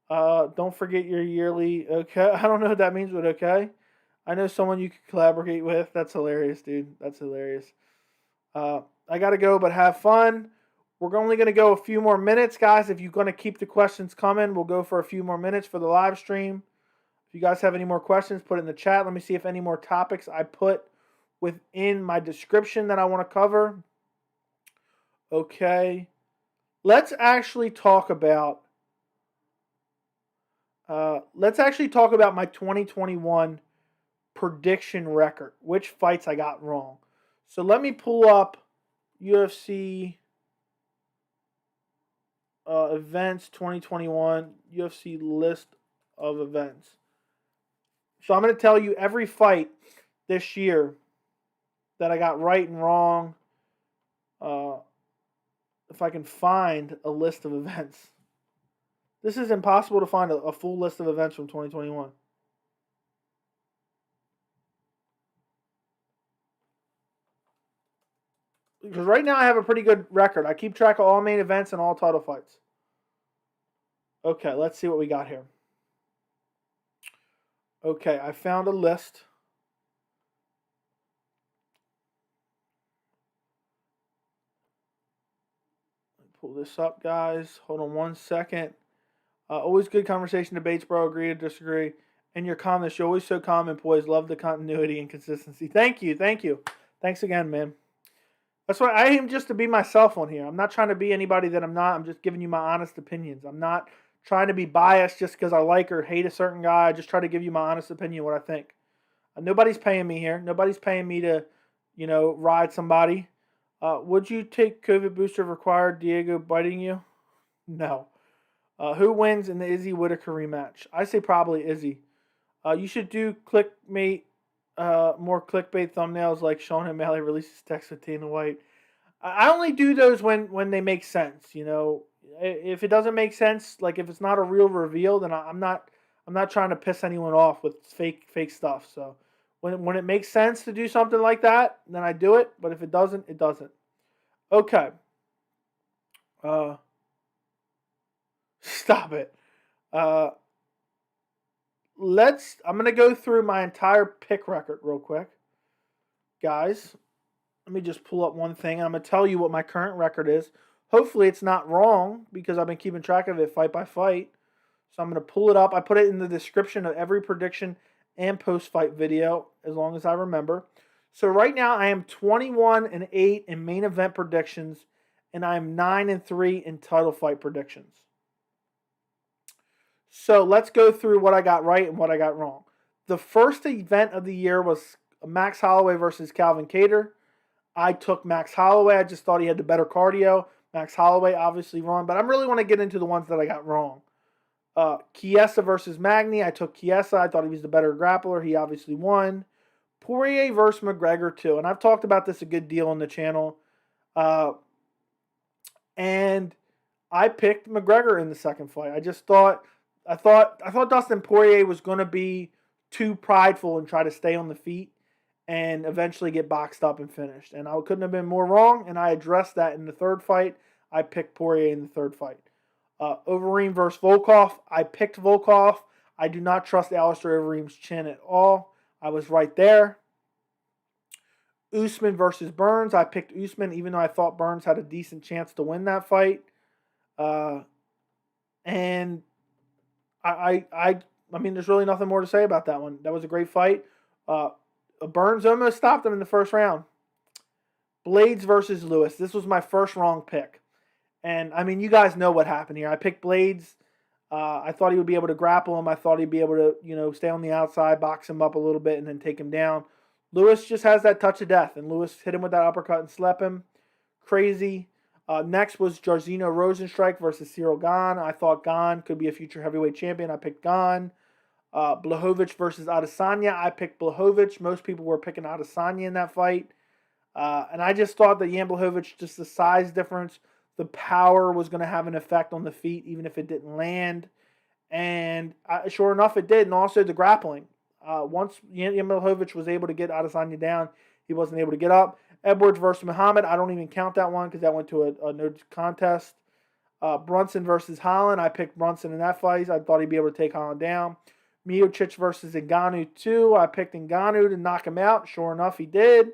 Don't forget your yearly, okay? I don't know what that means, but okay. I know someone you could collaborate with. That's hilarious, dude. That's hilarious. I got to go, but have fun. We're only going to go a few more minutes, guys. If you're going to keep the questions coming, we'll go for a few more minutes for the live stream. If you guys have any more questions, put it in the chat. Let me see if any more topics I put within my description that I want to cover. Okay. Let's actually talk about my 2021 prediction record, which fights I got wrong. So let me pull up UFC events 2021, UFC list of events. So I'm going to tell you every fight this year that I got right and wrong. If I can find a list of events. This is impossible to find a full list of events from 2021. Because right now I have a pretty good record. I keep track of all main events and all title fights. Okay, let's see what we got here. Okay, I found a list. Pull this up, guys. Hold on one second. Always good conversation, debates, bro. Agree or disagree. And your comments, you're always so calm and poised. Love the continuity and consistency. Thank you. Thank you. Thanks again, man. That's why I aim just to be myself on here. I'm not trying to be anybody that I'm not. I'm just giving you my honest opinions. I'm not trying to be biased just because I like or hate a certain guy. I just try to give you my honest opinion, what I think. Nobody's paying me here. Nobody's paying me to, ride somebody. Would you take COVID booster if required? Diego biting you? No. Who wins in the Izzy Whitaker rematch? I say probably Izzy. You should do clickbait, more clickbait thumbnails like Sean O'Malley releases text with Dana White. I only do those when they make sense. If it doesn't make sense, like if it's not a real reveal, then I'm not trying to piss anyone off with fake stuff. So when it makes sense to do something like that, then I do it. But if it doesn't, it doesn't. Okay. Stop it. I'm going to go through my entire pick record real quick. Guys, let me just pull up one thing. I'm going to tell you what my current record is. Hopefully it's not wrong because I've been keeping track of it fight by fight. So I'm going to pull it up. I put it in the description of every prediction and post-fight video as long as I remember. So right now I am 21-8 in main event predictions, and I am 9-3 in title fight predictions. So let's go through what I got right and what I got wrong. The first event of the year was Max Holloway versus Calvin Kattar. I took Max Holloway. I just thought he had the better cardio. Max Holloway obviously won, but I really want to get into the ones that I got wrong. Chiesa versus Magny. I took Chiesa. I thought he was the better grappler. He obviously won. Poirier versus McGregor too, and I've talked about this a good deal on the channel. And I picked McGregor in the second fight. I thought Dustin Poirier was going to be too prideful and try to stay on the feet and eventually get boxed up and finished. And I couldn't have been more wrong, and I addressed that in the third fight. I picked Poirier in the third fight. Overeem versus Volkov. I picked Volkov. I do not trust Alistair Overeem's chin at all. I was right there. Usman versus Burns. I picked Usman, even though I thought Burns had a decent chance to win that fight. And I mean, there's really nothing more to say about that one. That was a great fight. Burns almost stopped him in the first round. Blades versus Lewis. This was my first wrong pick. And, I mean, you guys know what happened here. I picked Blades. I thought he would be able to grapple him. I thought he'd be able to, stay on the outside, box him up a little bit, and then take him down. Lewis just has that touch of death, and Lewis hit him with that uppercut and slept him. Crazy. Next was Jairzinho Rozenstruik versus Cyril Gane. I thought Gane could be a future heavyweight champion. I picked Gane. Blejovich versus Adesanya. I picked Blejovich. Most people were picking Adesanya in that fight. And I just thought that Jan Blejovich, just the size difference, the power was going to have an effect on the feet, even if it didn't land. And sure enough, it did. And also the grappling. Once Jan Blejovich was able to get Adesanya down, he wasn't able to get up. Edwards versus Muhammad. I don't even count that one because that went to a no contest. Brunson versus Holland. I picked Brunson in that fight. I thought he'd be able to take Holland down. Miocic versus Nganu 2. I picked Nganu to knock him out. Sure enough, he did.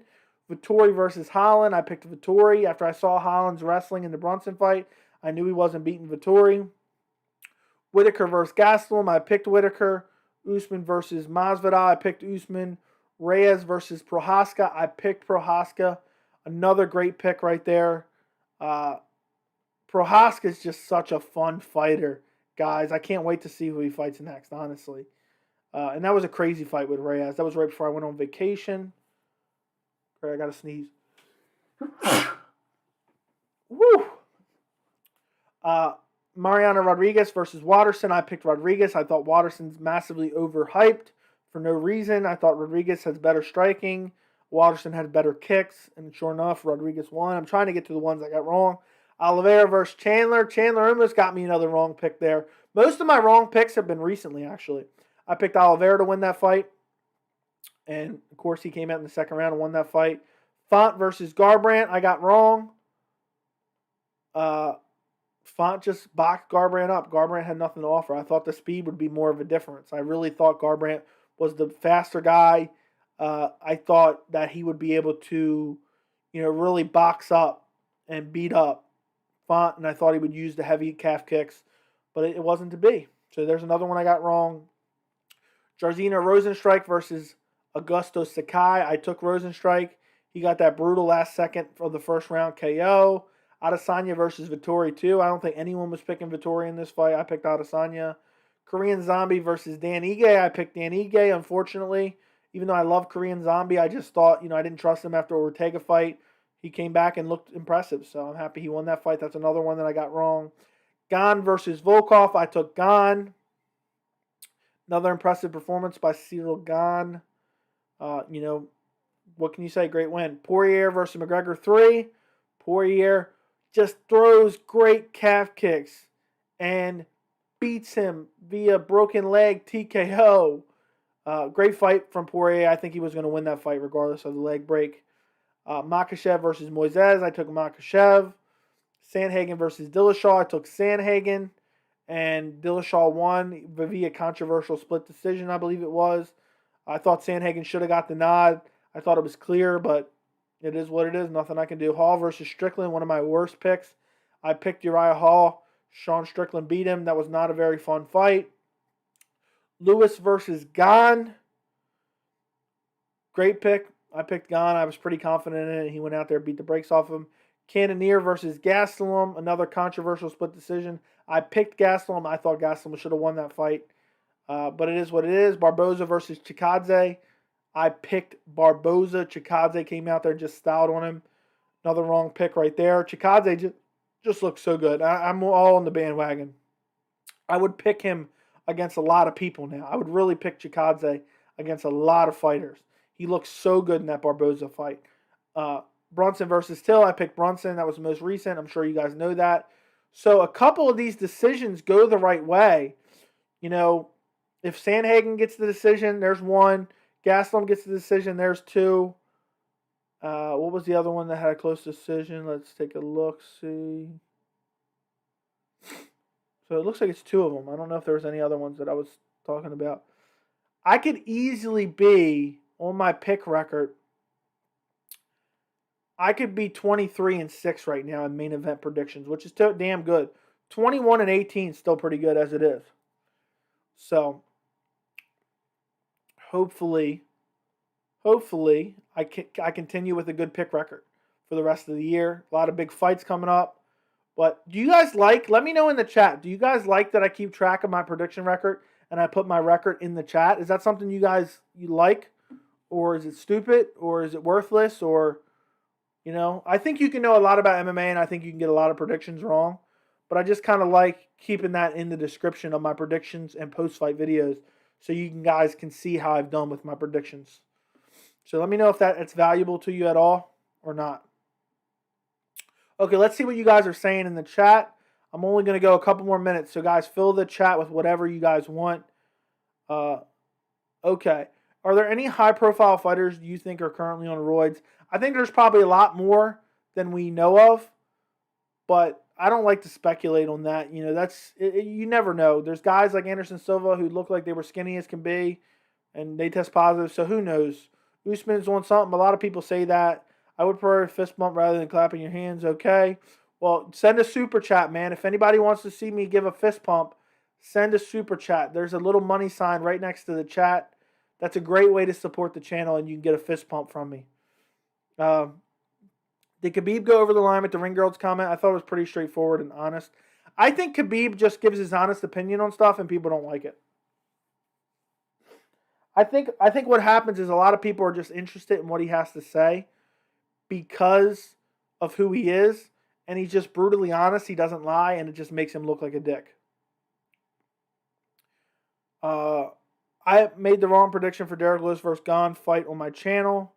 Vitor versus Holland. I picked Vitor. After I saw Holland's wrestling in the Brunson fight, I knew he wasn't beating Vitor. Whitaker versus Gastelum. I picked Whitaker. Usman versus Masvidal. I picked Usman. Reyes versus Prohaska. I picked Prohaska. Another great pick right there. Prohaska is just such a fun fighter, guys. I can't wait to see who he fights next, honestly. And that was a crazy fight with Reyes. That was right before I went on vacation. I gotta sneeze. Woo! Mariano Rodriguez versus Watterson. I picked Rodriguez. I thought Watterson's massively overhyped for no reason. I thought Rodriguez has better striking. Watterson had better kicks. And sure enough, Rodriguez won. I'm trying to get to the ones I got wrong. Oliveira versus Chandler. Chandler almost got me another wrong pick there. Most of my wrong picks have been recently, actually. I picked Oliveira to win that fight. And, of course, he came out in the second round and won that fight. Font versus Garbrandt, I got wrong. Font just boxed Garbrandt up. Garbrandt had nothing to offer. I thought the speed would be more of a difference. I really thought Garbrandt was the faster guy. I thought that he would be able to, really box up and beat up Font, and I thought he would use the heavy calf kicks, but it wasn't to be. So there's another one I got wrong. Jairzinho Rozenstruik versus Augusto Sakai. I took Rozenstruik. He got that brutal last second of the first round KO. Adesanya versus Vitor 2. I don't think anyone was picking Vitor in this fight. I picked Adesanya. Korean Zombie versus Dan Ige. I picked Dan Ige, unfortunately. Even though I love Korean Zombie, I just thought, I didn't trust him after Ortega fight. He came back and looked impressive, so I'm happy he won that fight. That's another one that I got wrong. Gane versus Volkov. I took Gane. Another impressive performance by Cyril Gane. What can you say? Great win. Poirier versus McGregor 3. Poirier just throws great calf kicks and beats him via broken leg TKO. Great fight from Poirier. I think he was going to win that fight regardless of the leg break. Makhachev versus Moises. I took Makhachev. Sandhagen versus Dillashaw. I took Sandhagen. And Dillashaw won via controversial split decision, I believe it was. I thought Sandhagen should have got the nod. I thought it was clear, but it is what it is. Nothing I can do. Hall versus Strickland, one of my worst picks. I picked Uriah Hall. Sean Strickland beat him. That was not a very fun fight. Lewis versus Gane. Great pick. I picked Gane. I was pretty confident in it. He went out there and beat the brakes off him. Cannonier versus Gastelum. Another controversial split decision. I picked Gastelum. I thought Gastelum should have won that fight. But it is what it is. Barboza versus Chikadze. I picked Barboza. Chikadze came out there and just styled on him. Another wrong pick right there. Chikadze just looks so good. I'm all on the bandwagon. I would pick him against a lot of people now. I would really pick Chikadze against a lot of fighters. He looks so good in that Barboza fight. Brunson versus Till, I picked Brunson. That was the most recent. I'm sure you guys know that. So a couple of these decisions go the right way. You know, if Sandhagen gets the decision, there's one. Gastelum gets the decision, there's two. What was the other one that had a close decision? Let's take a look, see. So it looks like it's two of them. I don't know if there was any other ones that I was talking about. I could easily be, on my pick record, I could be 23-6 right now in main event predictions, which is damn good. 21-18 is still pretty good as it is. So, hopefully, I continue with a good pick record for the rest of the year. A lot of big fights coming up. But do you guys let me know in the chat, do you guys like that I keep track of my prediction record and I put my record in the chat? Is that something you like? Or is it stupid? Or is it worthless? Or, I think you can know a lot about MMA and I think you can get a lot of predictions wrong. But I just kind of like keeping that in the description of my predictions and post-fight videos so you guys can see how I've done with my predictions. So let me know if it's valuable to you at all or not. Okay, let's see what you guys are saying in the chat. I'm only going to go a couple more minutes. So, guys, fill the chat with whatever you guys want. Okay. Are there any high-profile fighters you think are currently on roids? I think there's probably a lot more than we know of. But I don't like to speculate on that. You never know. There's guys like Anderson Silva who look like they were skinny as can be. And they test positive. So, who knows? Usman's on something. A lot of people say that. I would prefer a fist bump rather than clapping your hands. Okay. Well, send a super chat, man. If anybody wants to see me give a fist pump, send a super chat. There's a little money sign right next to the chat. That's a great way to support the channel, and you can get a fist pump from me. Did Khabib go over the line with the Ring Girls comment? I thought it was pretty straightforward and honest. I think Khabib just gives his honest opinion on stuff, and people don't like it. I think what happens is a lot of people are just interested in what he has to say because of who he is, and he's just brutally honest. He doesn't lie, and it just makes him look like a dick. I made the wrong prediction for Derek Lewis versus Gane fight on my channel.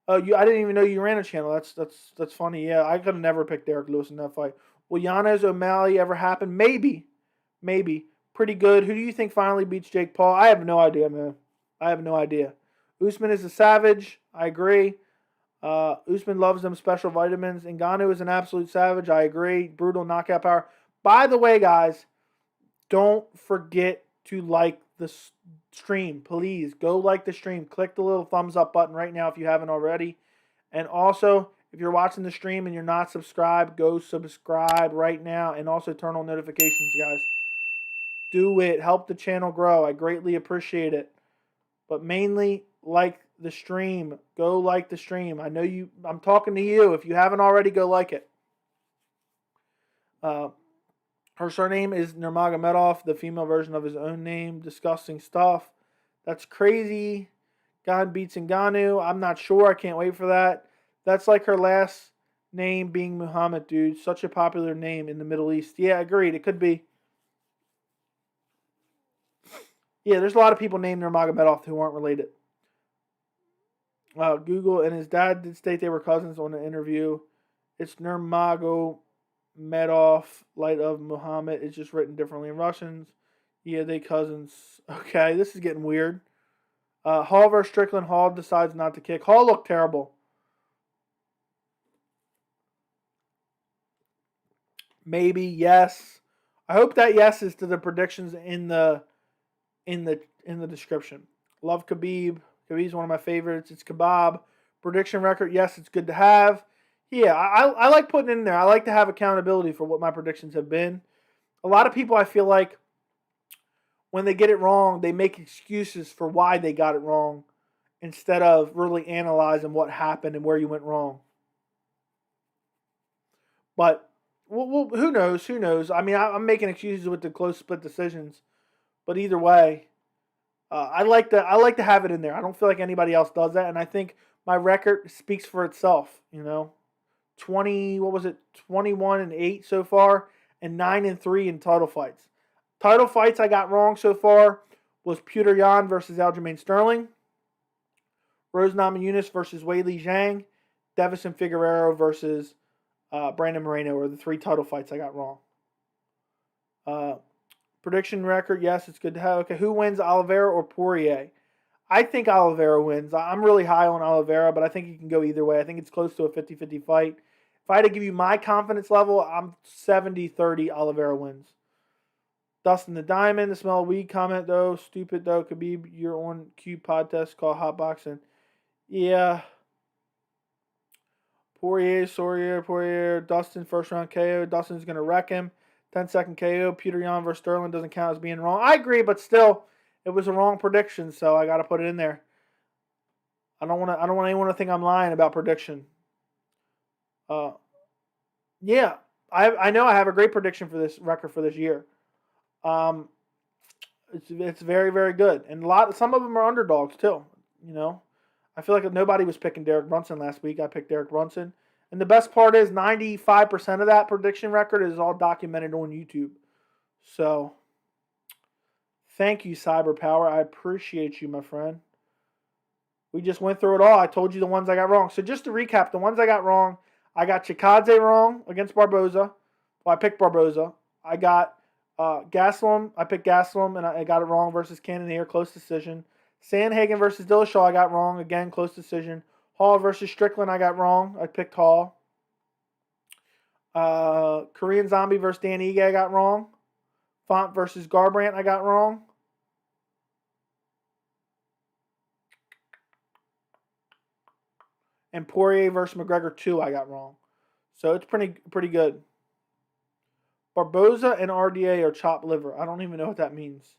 Oh, I didn't even know you ran a channel. That's funny. Yeah, I could have never picked Derek Lewis in that fight. Will Yanez O'Malley ever happen? Maybe. Pretty good. Who do you think finally beats Jake Paul? I have no idea, man. I have no idea. Usman is a savage. I agree. Usman loves them special vitamins. Ngannou is an absolute savage. I agree. Brutal knockout power. By the way, guys, don't forget to like the stream. Please go like the stream. Click the little thumbs up button right now if you haven't already. And also, if you're watching the stream and you're not subscribed, go subscribe right now. And also turn on notifications, guys. Do it. Help the channel grow. I greatly appreciate it. But mainly, like the stream. Go like the stream. I know I'm talking to you. If you haven't already, go like it. Her surname is Nurmagomedov, the female version of his own name. Disgusting stuff. That's crazy. God beats Ngannou. I'm not sure. I can't wait for that. That's like her last name being Muhammad, dude. Such a popular name in the Middle East. Yeah, agreed. It could be. Yeah, there's a lot of people named Nurmagomedov who aren't related. Google and his dad did state they were cousins on the interview. It's Nurmagomedov, light of Muhammad. It's just written differently in Russians. Yeah, they cousins. Okay, this is getting weird. Hall versus Strickland. Hall decides not to kick. Hall looked terrible. Maybe, yes. I hope that yes is to the predictions in the description. Love Khabib. Khabib's one of my favorites. It's kebab. Prediction record, yes, it's good to have. Yeah, I like putting it in there. I like to have accountability for what my predictions have been. A lot of people, I feel like, when they get it wrong, they make excuses for why they got it wrong instead of really analyzing what happened and where you went wrong. But well, who knows? Who knows? I mean, I'm making excuses with the close split decisions, but either way, I like to have it in there. I don't feel like anybody else does that, and I think my record speaks for itself. 21-8 so far, and 9-3 in title fights. Title fights I got wrong so far was Petr Yan versus Aljamain Sterling, Rose Namajunas versus Weili Zhang, Davison Figueiredo versus Brandon Moreno are the 3 title fights I got wrong. Prediction record, yes, it's good to have. Okay, who wins, Oliveira or Poirier? I think Oliveira wins. I'm really high on Oliveira, but I think you can go either way. I think it's close to a 50-50 fight. If I had to give you my confidence level, I'm 70-30 Oliveira wins. Dustin the Diamond, the smell of weed comment, though. Stupid, though. Khabib, you're on Q podcast called Hotboxing. Yeah. Poirier. Dustin, first round KO. Dustin's going to wreck him. 10-second KO. Petr Yan versus Sterling doesn't count as being wrong. I agree, but still, it was a wrong prediction, so I got to put it in there. I don't want anyone to think I'm lying about prediction. Yeah, I know I have a great prediction for this record for this year. It's very, very good, and some of them are underdogs too. You know, I feel like nobody was picking Derek Brunson last week. I picked Derek Brunson, and the best part is 95% of that prediction record is all documented on YouTube. So, thank you, Cyberpower. I appreciate you, my friend. We just went through it all. I told you the ones I got wrong. So just to recap, the ones I got wrong, I got Chikadze wrong against Barboza. Well, I picked Barboza. I got Gastelum. I picked Gastelum, and I got it wrong versus Cannonier, close decision. Sandhagen versus Dillashaw, I got wrong. Again, close decision. Hall versus Strickland, I got wrong. I picked Hall. Korean Zombie versus Dan Ige, I got wrong. Font versus Garbrandt, I got wrong. And Poirier versus McGregor 2, I got wrong. So it's pretty good. Barboza and RDA are chopped liver. I don't even know what that means.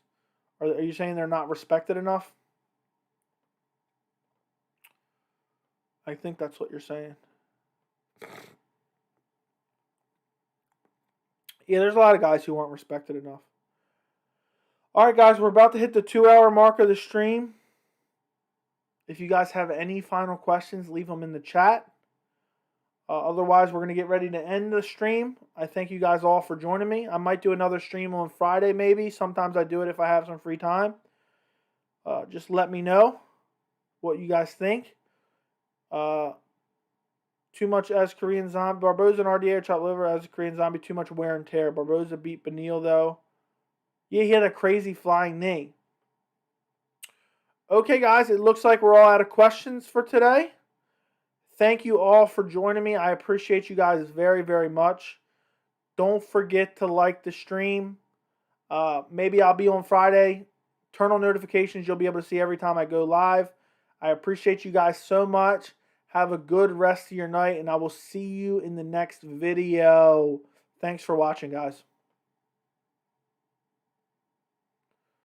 Are you saying they're not respected enough? I think that's what you're saying. Yeah, there's a lot of guys who weren't respected enough. All right, guys, we're about to hit the 2-hour mark of the stream. If you guys have any final questions, leave them in the chat. Otherwise, we're going to get ready to end the stream. I thank you guys all for joining me. I might do another stream on Friday, maybe. Sometimes I do it if I have some free time. Just let me know what you guys think. Too much as Korean Zombie. Barboza and RDA chopped liver as a Korean Zombie. Too much wear and tear. Barboza beat Beneil, though. Yeah, he had a crazy flying knee. Okay, guys, it looks like we're all out of questions for today. Thank you all for joining me. I appreciate you guys very, very much. Don't forget to like the stream. Maybe I'll be on Friday. Turn on notifications. You'll be able to see every time I go live. I appreciate you guys so much. Have a good rest of your night, and I will see you in the next video. Thanks for watching, guys.